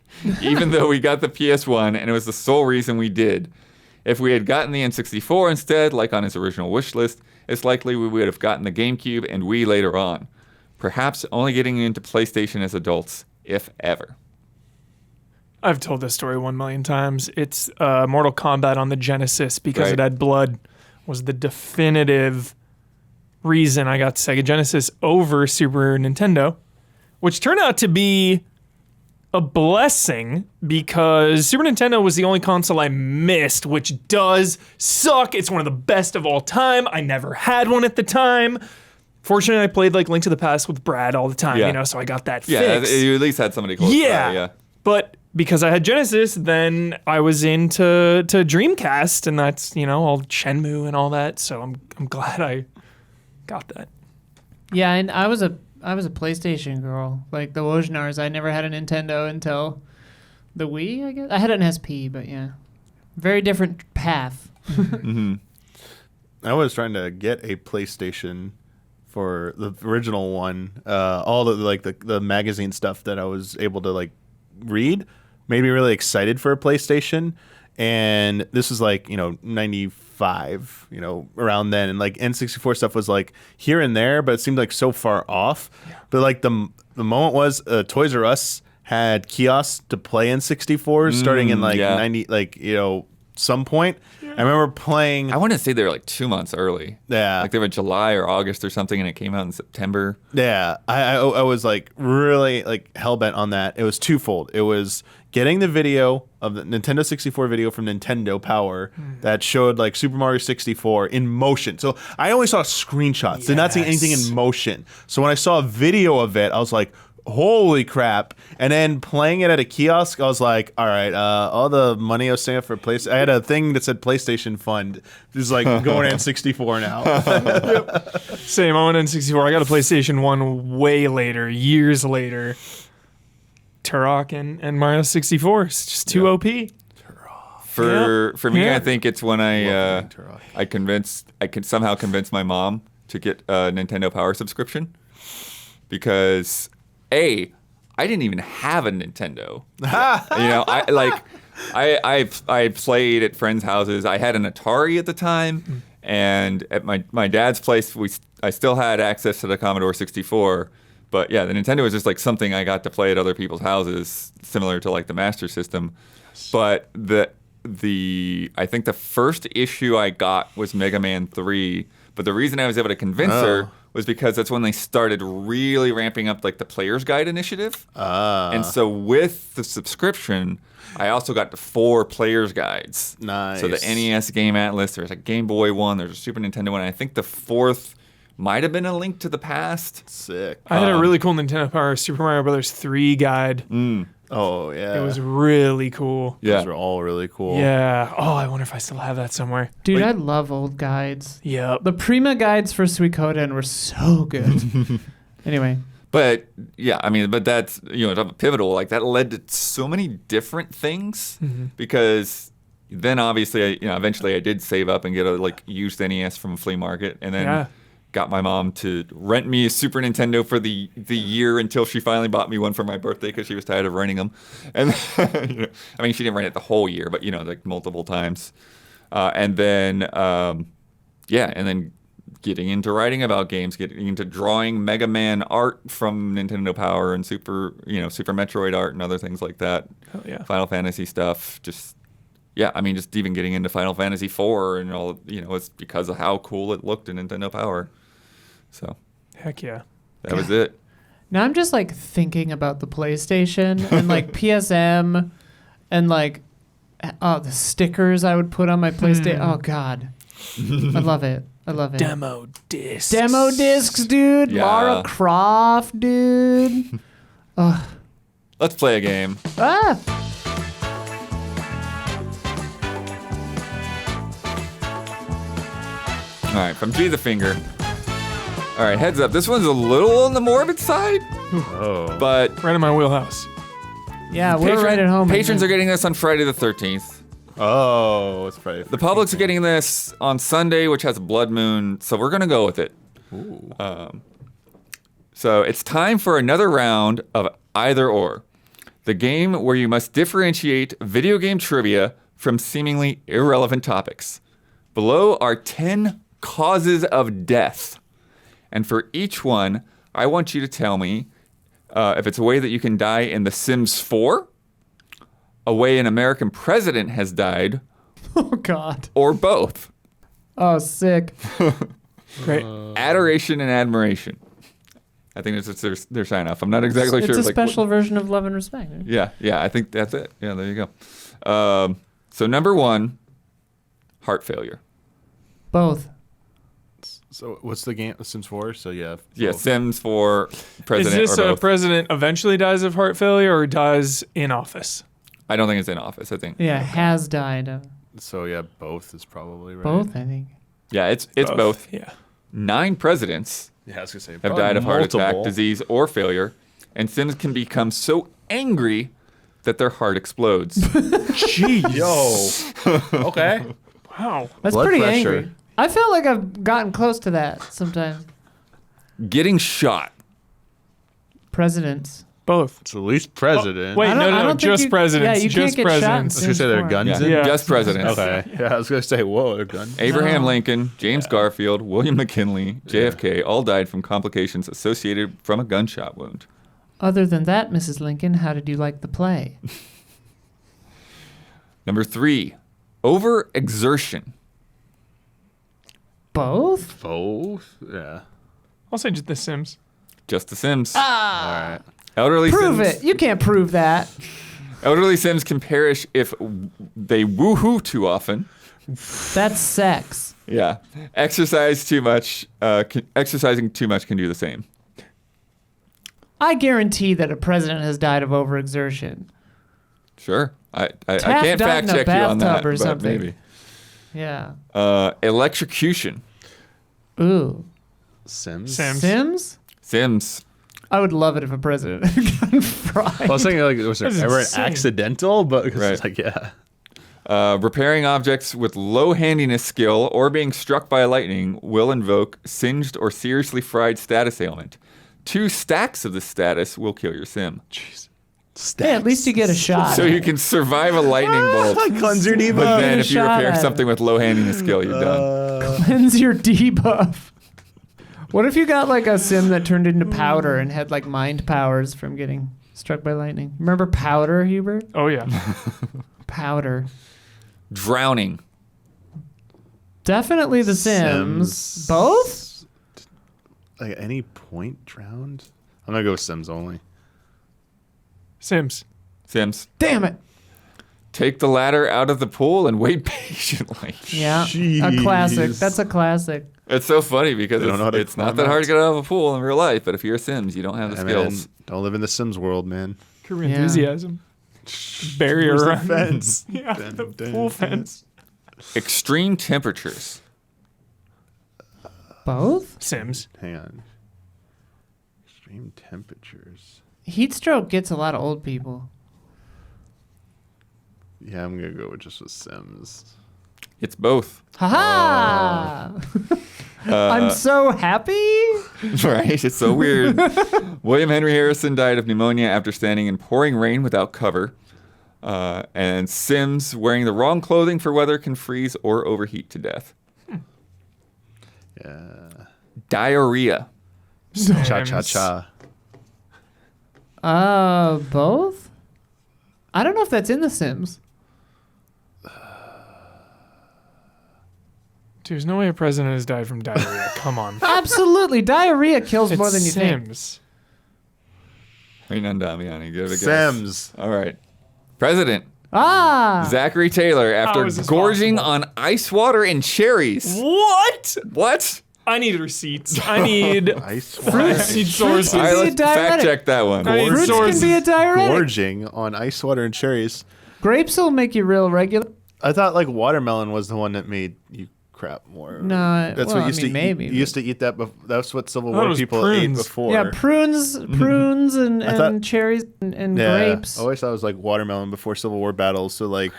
even though we got the PS1 and it was the sole reason we did. If we had gotten the N64 instead, like on his original wish list, it's likely we would have gotten the GameCube and Wii later on. Perhaps only getting into PlayStation as adults, if ever. I've told this story 1 million times. It's Mortal Kombat on the Genesis because Right. it had blood was the definitive reason I got Sega Genesis over Super Nintendo, which turned out to be a blessing because Super Nintendo was the only console I missed, which does suck. It's one of the best of all time. I never had one at the time. Fortunately, I played like Link to the Past with Brad all the time, Yeah. so I got that Yeah, fixed. you at least had somebody close Yeah. by, yeah. But because I had Genesis, then I was into Dreamcast, and that's all Shenmue and all that. So I'm glad I got that. yeah, and I was a PlayStation girl. Like the Wojnars, I never had a Nintendo until the Wii. I guess I had an SP, but yeah, very different path. I was trying to get a PlayStation for the original one. All the magazine stuff that I was able to read made me really excited for a PlayStation. And this was 95, around then. And N64 stuff was here and there, but it seemed so far off. Yeah. But the moment was Toys R Us had kiosks to play N64s starting in 90, some point. Yeah. I remember playing. I want to say they were 2 months early. Yeah. They were July or August or something, and it came out in September. Yeah. I was really hell bent on that. It was twofold. It was getting the video of the Nintendo 64 video from Nintendo Power that showed Super Mario 64 in motion. So I only saw screenshots, did not see anything in motion. So when I saw a video of it, I was like, holy crap. And then playing it at a kiosk, I was like, all right, all the money I was saving for PlayStation. I had a thing that said PlayStation Fund. This is going in 64 now. Yep. Same. I went in 64. I got a PlayStation 1 way later, years later. Turok and Mario 64. It's just too OP. For me, Yeah. I think it's when I Turok. I could somehow convince my mom to get a Nintendo Power subscription because I didn't even have a Nintendo. I played at friends' houses. I had an Atari at the time, and at my dad's place, I still had access to the Commodore 64. But yeah, the Nintendo was just something I got to play at other people's houses, similar to the Master System. But I think the first issue I got was Mega Man 3. But the reason I was able to convince her was because that's when they started really ramping up the Player's Guide initiative. And so with the subscription, I also got the 4 Player's Guides. Nice. So the NES Game Atlas, there's a Game Boy one, there's a Super Nintendo one. And I think the 4th might have been A Link to the Past. Sick. I had a really cool Nintendo Power Super Mario Brothers 3 guide. Oh, yeah. It was really cool. Yeah. Those were all really cool. Yeah. Oh, I wonder if I still have that somewhere. Dude, I love old guides. Yep. The Prima guides for Suikoden were so good. Anyway. But yeah, I mean, but that's pivotal. That led to so many different things because then obviously, eventually I did save up and get a used NES from a flea market, and then got my mom to rent me a Super Nintendo for the year until she finally bought me one for my birthday because she was tired of renting them. And I mean, she didn't rent it the whole year, but like multiple times. And then getting into writing about games, getting into drawing Mega Man art from Nintendo Power and Super Metroid art and other things like that. Hell yeah. Final Fantasy stuff. Just even getting into Final Fantasy IV and all, it's because of how cool it looked in Nintendo Power. So, Heck yeah. that was it. Now I'm just like thinking about the PlayStation and like PSM and like the stickers I would put on my PlayStation. Oh God, I love it. I love it. Demo discs. Demo discs, dude. Yeah. Lara Croft, dude. Let's play a game. Ah. All right, from G the Finger. All right, heads up. This one's a little on the morbid side, Oh. but Right in my wheelhouse. Yeah, we're right at home. Patrons are getting this on Friday the 13th. Oh, it's probably The public's getting this on Sunday, which has a blood moon, so we're going to go with it. So it's time for another round of Either Or, the game where you must differentiate video game trivia from seemingly irrelevant topics. Below are 10 causes of death. And for each one, I want you to tell me if it's a way that you can die in The Sims 4, a way an American president has died, Oh God. or both. Oh, sick. Great. Adoration and admiration. I think that's their sign off. I'm not exactly It's sure. a special version of Love and Respect. Right? Yeah, I think that's it. Yeah, there you go. So number 1, heart failure. Both. So what's the game? Sims 4? So yeah. Yeah, both. Sims 4, president Is this or a both. president eventually dies of heart failure or dies in office? I don't think it's in office. I think. Yeah, has died. So yeah, both is probably right. Both, I think. Yeah, it's both. Yeah. 9 presidents Yeah, I was gonna say have died of heart attack, multiple. disease, or failure, and Sims can become so angry that their heart explodes. Jeez. Yo. Okay. Wow. That's Blood pretty pressure. angry. I feel like I've gotten close to that sometimes. Getting shot. Presidents. Both. It's at least president. Wait, I don't- I no, don't think just you- presidents. yeah, you just can't get shot in presidents. I was gonna say there are Sims guns Yeah, in. Yeah. just presidents. Okay. Yeah, I was gonna say, whoa, there are guns. Abraham No. Lincoln, James Garfield, William McKinley, JFK all died from complications associated from a gunshot wound. Other than that, Mrs. Lincoln, how did you like the play? Number 3, overexertion. Both? Both. Yeah. I'll say just The Sims. Just The Sims. All right. Elderly Prove Sims. it. You can't prove that. Elderly Sims can perish if they woohoo too often. That's sex. Yeah. Exercising too much can do the same. I guarantee that a president has died of overexertion. Sure. I Taft can't died fact in a check you on that, bathtub or but something. maybe. Yeah. Electrocution. Ooh. Sims. Sims? Sims. I would love it if a president got fried. Well, I was thinking like was there That's ever insane. an accidental, but because Right. it's like yeah. Repairing objects with low handiness skill or being struck by lightning will invoke singed or seriously fried status ailment. 2 stacks of the status will kill your sim. Jeez. Yeah, at least you get a shot. So you can survive a lightning bolt. Cleanse your But debuff. then if you shot repair at it. something with low handiness skill, you're done. Cleanse your debuff. What if you got like a sim that turned into powder and had like mind powers from getting struck by lightning? Remember powder, Hubert? Oh, yeah. Powder. Drowning. Definitely the Sims. Both? Like at any point drowned? I'm gonna go with Sims only. Sims. Sims. Damn it. Take the ladder out of the pool and wait patiently. Yeah. A Jeez. classic. That's a classic. It's so funny because They don't know how to it's not climb that hard out. to get out of a pool in real life, but if you're a Sims, you don't have the Yeah, skills. man, don't live in the Sims world, man. Career Yeah. enthusiasm. Barrier Where's the around. fence? Yeah, Dun, the dun, pool dun. fence. Extreme temperatures. Both? Sims. Hang on. Extreme temperatures. Heat stroke gets a lot of old people. Yeah, I'm gonna go with just with Sims. It's both. Haha! I'm so happy. Right? It's so weird. William Henry Harrison died of pneumonia after standing in pouring rain without cover. And Sims wearing the wrong clothing for weather can freeze or overheat to death. Yeah. Diarrhea. Cha-cha-cha. Both? I don't know if that's in The Sims. There's no way a president has died from diarrhea. Come on. Absolutely. Diarrhea kills It's more than you think. Sims. Waiting on Damiani. Give it a guess. Sims. All right. President. Ah! Zachary Taylor after is this gorging possible? on ice water and cherries. What? What? I need receipts. I need Ice receipt sources. Can All right, be a let's fact diuretic. check that one. I need Fruits sources. can be a diuretic. Gorging on ice water and cherries. Grapes will make you real regular. I thought like watermelon was the one that made you crap more. No, That's well, what I used mean, to maybe, eat. You used to eat that. That's what Civil I thought it War was people ate prunes. before. Yeah, prunes and thought- cherries and Yeah. grapes. I always thought it was like watermelon before Civil War battles. So like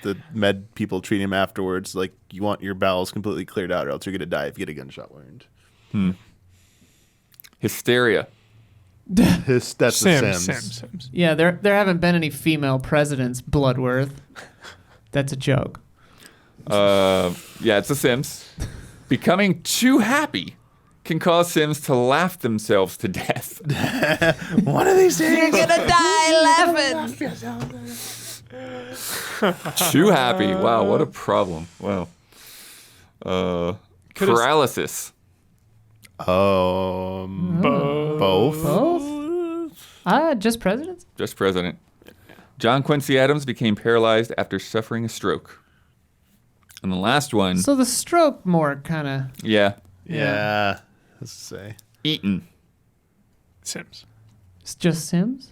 the med people treat him afterwards. Like you want your bowels completely cleared out, or else you're gonna die if you get a gunshot wound. Hysteria. That's the Sims. Sims. Yeah, there haven't been any female presidents, Bloodworth. That's a joke. Yeah, it's The Sims. Becoming too happy can cause Sims to laugh themselves to death. One of these days. gonna die laughing. Too happy. Wow, what a problem. Wow. Paralysis. Both. Both? Just presidents? Just president. John Quincy Adams became paralyzed after suffering a stroke. And the last one, So the stroke more kind of. yeah, Yeah. Let's say. eaten. Sims. It's just Sims?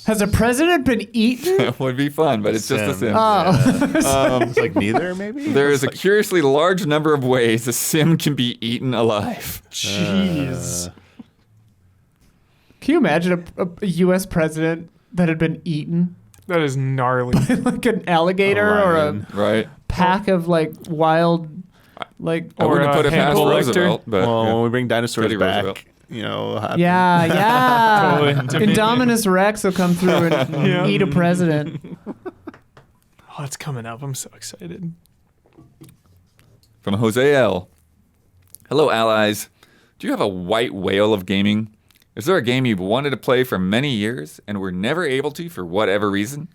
Has a president been eaten? It would be fun, but it's just The Sims. Oh. It's like neither, maybe. There is a It's like- curiously large number of ways a sim can be eaten alive. Jeez. Can you imagine a U.S. president that had been eaten? That is gnarly. Like an alligator or a lion. Right? pack of like wild, like. I wouldn't Or, put it past Hannibal Lecter. Roosevelt, but Well, yeah. when we bring dinosaurs Teddy back, Roosevelt. you know. happen. Yeah. Totally. Indominus Rex will come through and Yeah. eat a president. Oh, it's coming up. I'm so excited. From Jose L. Hello, allies. Do you have a white whale of gaming? Is there a game you've wanted to play for many years and were never able to for whatever reason?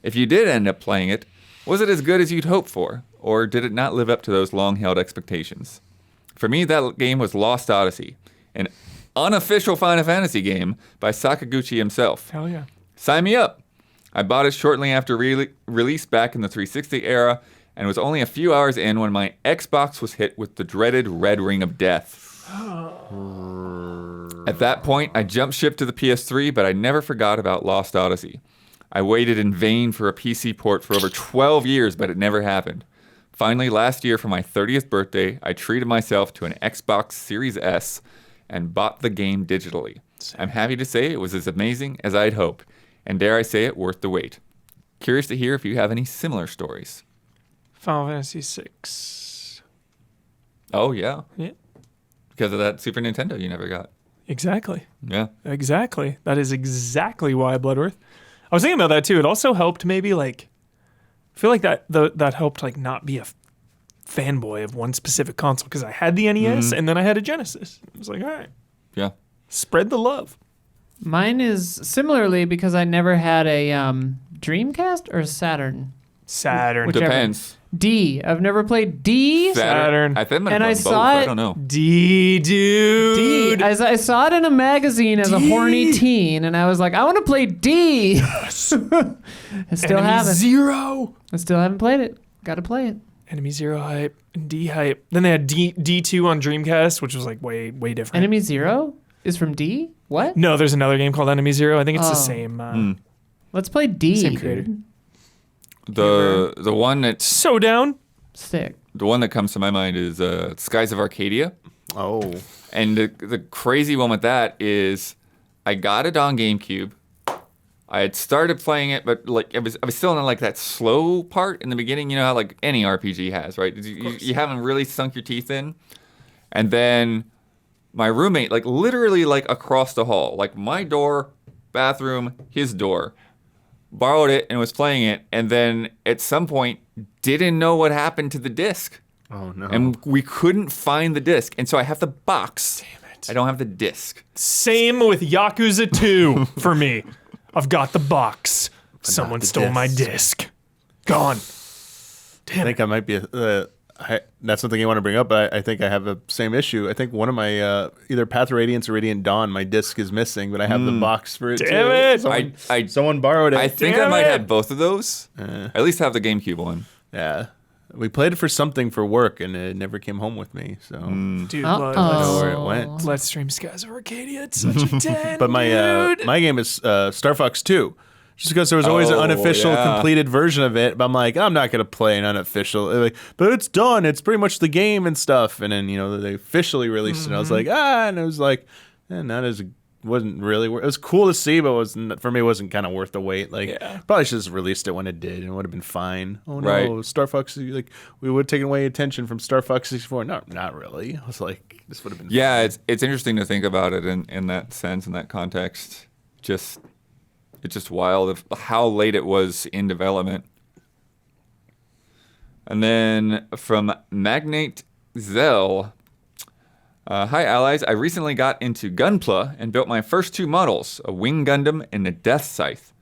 If you did end up playing it, was it as good as you'd hoped for, or did it not live up to those long-held expectations? For me, that game was Lost Odyssey, an unofficial Final Fantasy game by Sakaguchi himself. Hell yeah. Sign me up. I bought it shortly after release back in the 360 era, and was only a few hours in when my Xbox was hit with the dreaded red ring of death. At that point, I jumped ship to the PS3, but I never forgot about Lost Odyssey. I waited in vain for a PC port for over 12 years, but it never happened. Finally, last year for my 30th birthday, I treated myself to an Xbox Series S and bought the game digitally. I'm happy to say it was as amazing as I'd hoped, and dare I say it, worth the wait. Curious to hear if you have any similar stories. Final Fantasy VI. Oh, yeah. Yeah. Because of that Super Nintendo you never got. Exactly. Yeah. Exactly. That is exactly why Bloodworth. I was thinking about that too. It also helped maybe like, I feel like that helped like not be a fanboy of one specific console because I had the NES and then I had a Genesis. I was like, all right, Yeah. spread the love. Mine is similarly because I never had a Dreamcast or Saturn. Saturn. Whichever. Depends. D. I've never played D. Saturn. I think I'm And I both. saw I it- don't know. D, dude. D. I saw it in a magazine as a horny teen, and I was like, I want to play D. I still Enemy haven't. Zero. I still haven't played it. Got to play it. Enemy Zero hype and D hype. Then they had D2 on Dreamcast, which was like way different. Enemy Zero is from D. What? No, there's another game called Enemy Zero. I think it's the Oh. same. Let's play D. Same creator. dude. The one that's So down. Sick. the one that comes to my mind is Skies of Arcadia. Oh. And the crazy one with that is I got it on GameCube. I had started playing it, but like I was still in like that slow part in the beginning. You know how like any RPG has, right? You haven't really sunk your teeth in, and then my roommate, like literally like across the hall, like my door, bathroom, his door, borrowed it and was playing it, and then at some point didn't know what happened to the disc. Oh no. And we couldn't find the disc, and so I have the box. Damn it! I don't have the disc. Same with Yakuza 2 for me. I've got the box. Someone the stole my disc. Gone. I think I might be. That's something you want to bring up, but I think I have the same issue. I think one of my either Path of Radiance or Radiant Dawn, my disc is missing, but I have the box for it too. Damn it! Someone borrowed it. I think I might have both of those. At least have the GameCube one. Yeah. We played it for something for work, and it never came home with me. So Dude, I don't know where it went. let's stream Skies of Arcadia. It's such a 10, But my dude. my game is Star Fox 2. Just because there was always an unofficial, completed version of it, but I'm like, I'm not gonna play an unofficial. Like, but it's done. It's pretty much the game and stuff. And then they officially released it. And I was like, and it was like, not as wasn't really. It was cool to see, but wasn't for me. It wasn't kind of worth the wait. Like, probably should have released it when it did, and it would have been fine. Oh no, Right. Star Fox. Like, we would have taken away attention from Star Fox 64. No, not really. I was like, this would have been. Yeah, it's interesting to think about it in that sense, in that context. It's just wild of how late it was in development. And then from Magnate Zell, hi allies, I recently got into Gunpla and built my first 2 models, a Wing Gundam and a Death Scythe,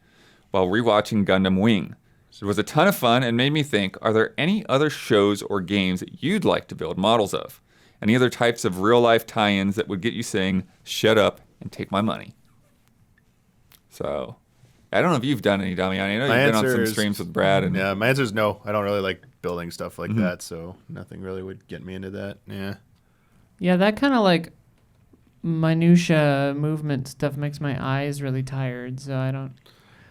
while rewatching Gundam Wing. It was a ton of fun and made me think, are there any other shows or games that you'd like to build models of? Any other types of real-life tie-ins that would get you saying, shut up and take my money? So, I don't know if you've done any, Damiani. I know you've been on some streams with Brad. And Yeah, my answer is no. I don't really like building stuff like that, so nothing really would get me into that. Yeah. Yeah, that kind of like minutia movement stuff makes my eyes really tired, so I don't.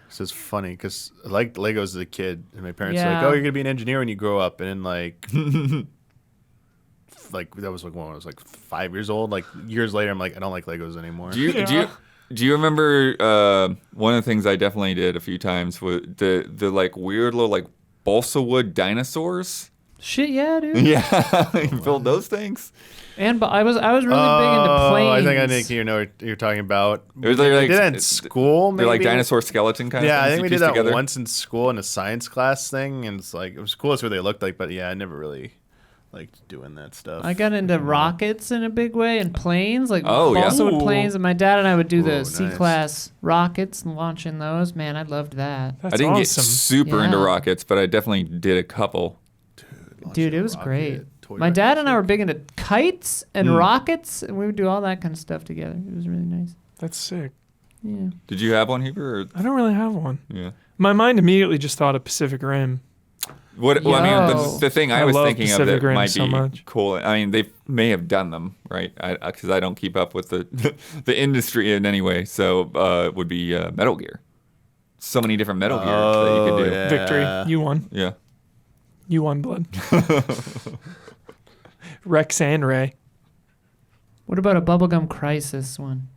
This is funny because I liked Legos as a kid, and my parents were Yeah. like, "Oh, you're gonna be an engineer when you grow up," and then like that was like when I was like 5 years old. Like years later, I'm like, I don't like Legos anymore. Do you remember one of the things I definitely did a few times was the like weird little like balsa wood dinosaurs? Shit, yeah, dude. Yeah, you build those things. And but I was really big into planes. I think I think you know what you're talking about. It was like we did that in school. Maybe? They're like dinosaur skeleton kind of Yeah, things I think you we piece did that together. once in school in a science class thing, and it's like it was cool. That's what they looked like, but yeah, I never really liked doing that stuff. I got into rockets in a big way and planes, like Oh, yeah. balsa wood Ooh. planes. And my dad and I would do the nice. C-class rockets and launching those. Man, I loved that. That's I didn't awesome. get super into Yeah. rockets, but I definitely did a couple. Dude, it was great. toy My rocket dad and I shit. were big into kites and rockets, and we would do all that kind of stuff together. It was really nice. That's sick. Yeah. Did you have one, Heber? Or, I don't really have one. yeah. My mind immediately just thought of Pacific Rim. Well, I mean, Yo. the thing I I was love thinking of Pacific that Rim might so be much. cool. I mean, they may have done them, right? Because I don't keep up with the the industry in any way. So it would be Metal Gear. So many different Metal Gears that you could do. yeah. Victory. You won. Yeah. You won, blood. Rex and Ray. What about a bubblegum crisis one?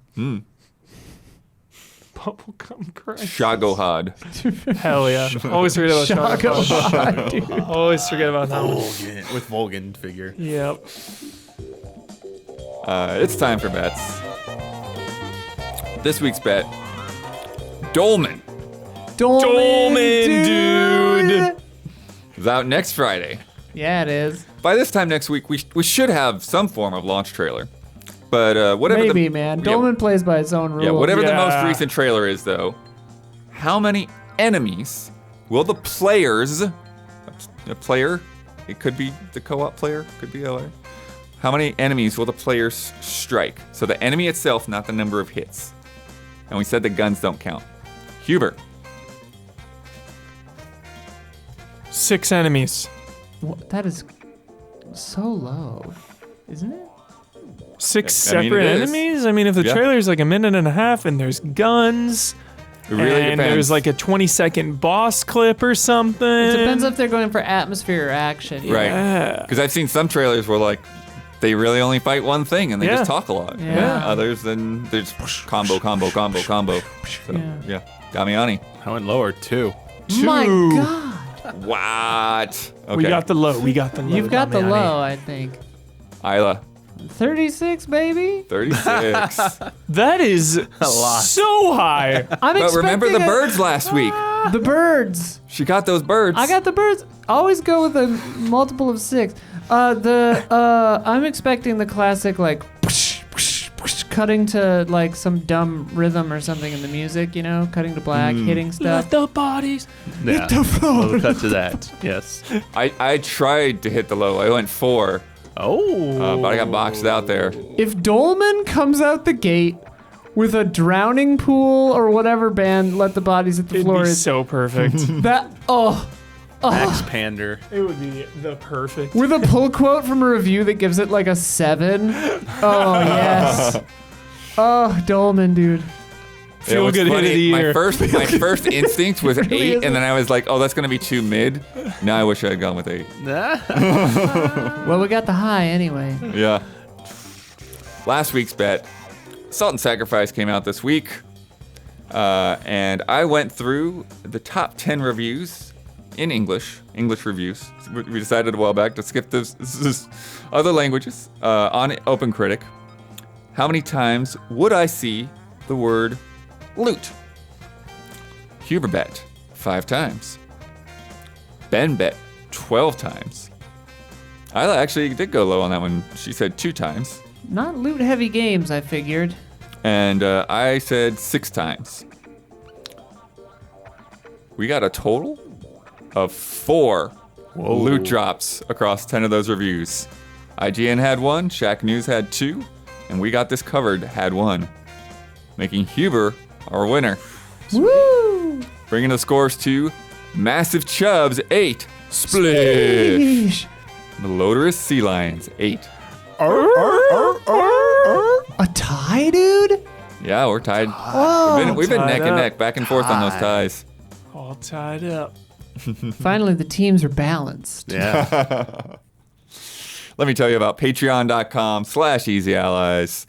Bubblegum Christ. Shagohad. Hell yeah. Always forget about Shago. Dude. Always forget about that one. Volgan, with Volgan figure. Yep. It's time for bets. This week's bet: Dolman Dolman, dude. is out next Friday. Yeah, it is. By this time next week, we should have some form of launch trailer. But whatever Maybe, the man. yeah, Dolman plays by its own rules. yeah, whatever the most Yeah. recent trailer is, though, how many enemies will the players, a player, it could be the co-op player, could be LA. How many enemies will the players strike? So the enemy itself, not the number of hits. And we said the guns don't count. Huber. 6 enemies. That is so low, isn't it? 6 I mean, separate it is. enemies? I mean, if the Yeah. trailer's like a minute and a half and there's guns, It really and depends. there's like a 20-second boss clip or something. It depends if they're going for atmosphere or action. Right. Yeah. Because I've seen some trailers where like they really only fight one thing and they Yeah. just talk a lot. Yeah. Others, then there's combo. So, yeah. Damiani. I went lower too. My God. What? Okay. We got the low. You've got the Damiani. low, I think. Isla. 36, baby. 36. That is lot. so high. I'm But remember the expecting birds last week. The birds. She got those birds. I got the birds. Always go with a multiple of 6. I'm expecting the classic like cutting to like some dumb rhythm or something in the music, you know, cutting to black, hitting stuff. Let the bodies. Yeah. We'll cut to that. Yes. I tried to hit the low. I went 4, Oh. but I got boxed out there. If Dolman comes out the gate with a drowning pool or whatever band, Let the Bodies Hit the It'd Floor be is so perfect. that Max Pander. It would be the perfect. with a pull quote from a review that gives it like a 7. Oh yes. Oh, Dolman, dude. Feel was good hit of the year. My first instinct was 8, isn't. and then I was like, oh, that's going to be too mid. Now I wish I had gone with 8. Well, we got the high anyway. Yeah. Last week's bet, Salt and Sacrifice came out this week, and I went through the top 10 reviews in English reviews. We decided a while back to skip this other languages on OpenCritic. How many times would I see the word loot? Huber bet 5 times. Ben bet 12 times. Isla actually did go low on that one. She said 2 times. Not loot heavy games, I figured. And I said 6 times. We got a total of 4 loot drops across 10 of those reviews. IGN had 1, Shack News had 2, and We Got This Covered had 1, making Huber our winner. Woo! Bringing the scores to Massive Chubbs 8, Splish. Yeesh. Melodorous Sea Lions 8. A tie, dude? Yeah, we're tied. Whoa! We've been Tied neck and up. neck, back and forth on those ties. All tied up. Finally, the teams are balanced. Yeah. Let me tell you about patreon.com/easyallies.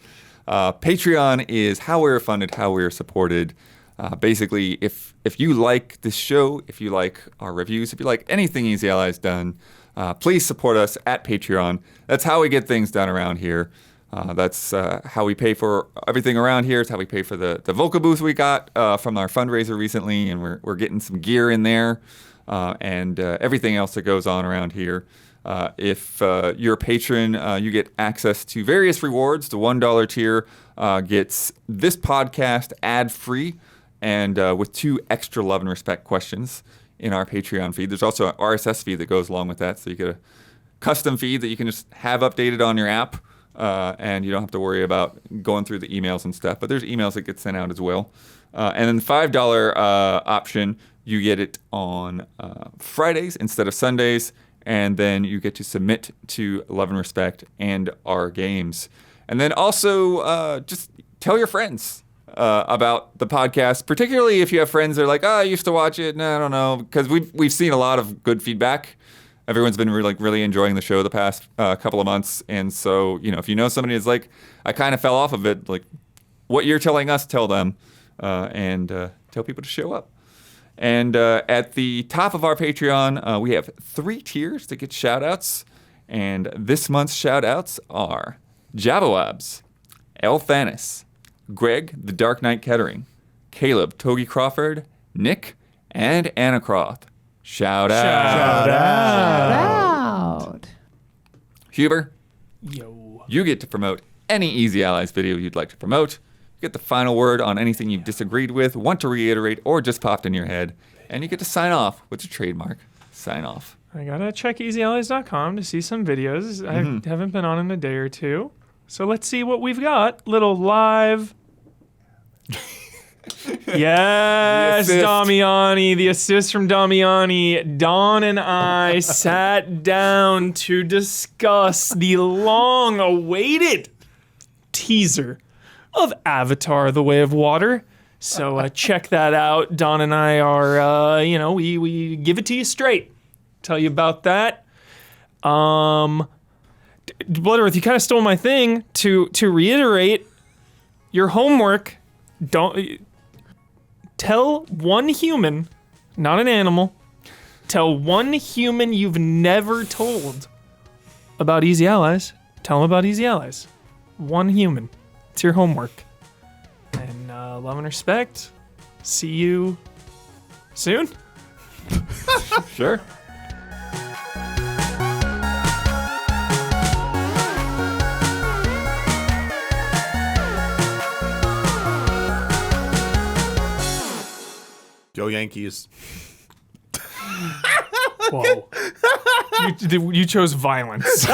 Patreon is how we're funded, how we're supported. Basically, if you like this show, if you like our reviews, if you like anything Easy Allies done, please support us at Patreon. That's how we get things done around here. That's how we pay for everything around here. It's how we pay for the vocal booth we got from our fundraiser recently, and we're getting some gear in there and everything else that goes on around here. If you're a patron, you get access to various rewards. The $1 tier gets this podcast ad-free and with 2 extra love and respect questions in our Patreon feed. There's also an RSS feed that goes along with that, so you get a custom feed that you can just have updated on your app, and you don't have to worry about going through the emails and stuff. But there's emails that get sent out as well. And then the $5 option, you get it on Fridays instead of Sundays, and then you get to submit to Love and Respect and our games. And then also just tell your friends about the podcast, particularly if you have friends that are like, oh, I used to watch it, no, I don't know, because we've seen a lot of good feedback. Everyone's been really enjoying the show the past couple of months, and so if you know somebody that's like, I kind of fell off of it, like what you're telling us, tell them, and tell people to show up. And at the top of our Patreon, we have 3 tiers to get shout-outs, and this month's shout-outs are Javawabs, El Thanis, Greg, the Dark Knight Kettering, Caleb, Togi Crawford, Nick, and Anna Croft. Shout out. Out. Huber, Yo. you get to promote any Easy Allies video you'd like to promote. You get the final word on anything you've disagreed with, want to reiterate, or just popped in your head. And you get to sign off with your trademark. Sign off. I gotta check easyallies.com to see some videos. I haven't been on in a day or two. So let's see what we've got. Little live. Yes, The assist. Damiani, the assist from Damiani. Don and I sat down to discuss the long-awaited teaser of Avatar: The Way of Water. So check that out. Don and I are, we give it to you straight. Tell you about that. Blood-Earth, you kind of stole my thing to reiterate your homework. Don't tell one human, not an animal, tell one human you've never told about Easy Allies. Tell them about Easy Allies. One human. It's your homework. And love and respect. See you soon. Sure. Go Yankees. Whoa. You chose violence.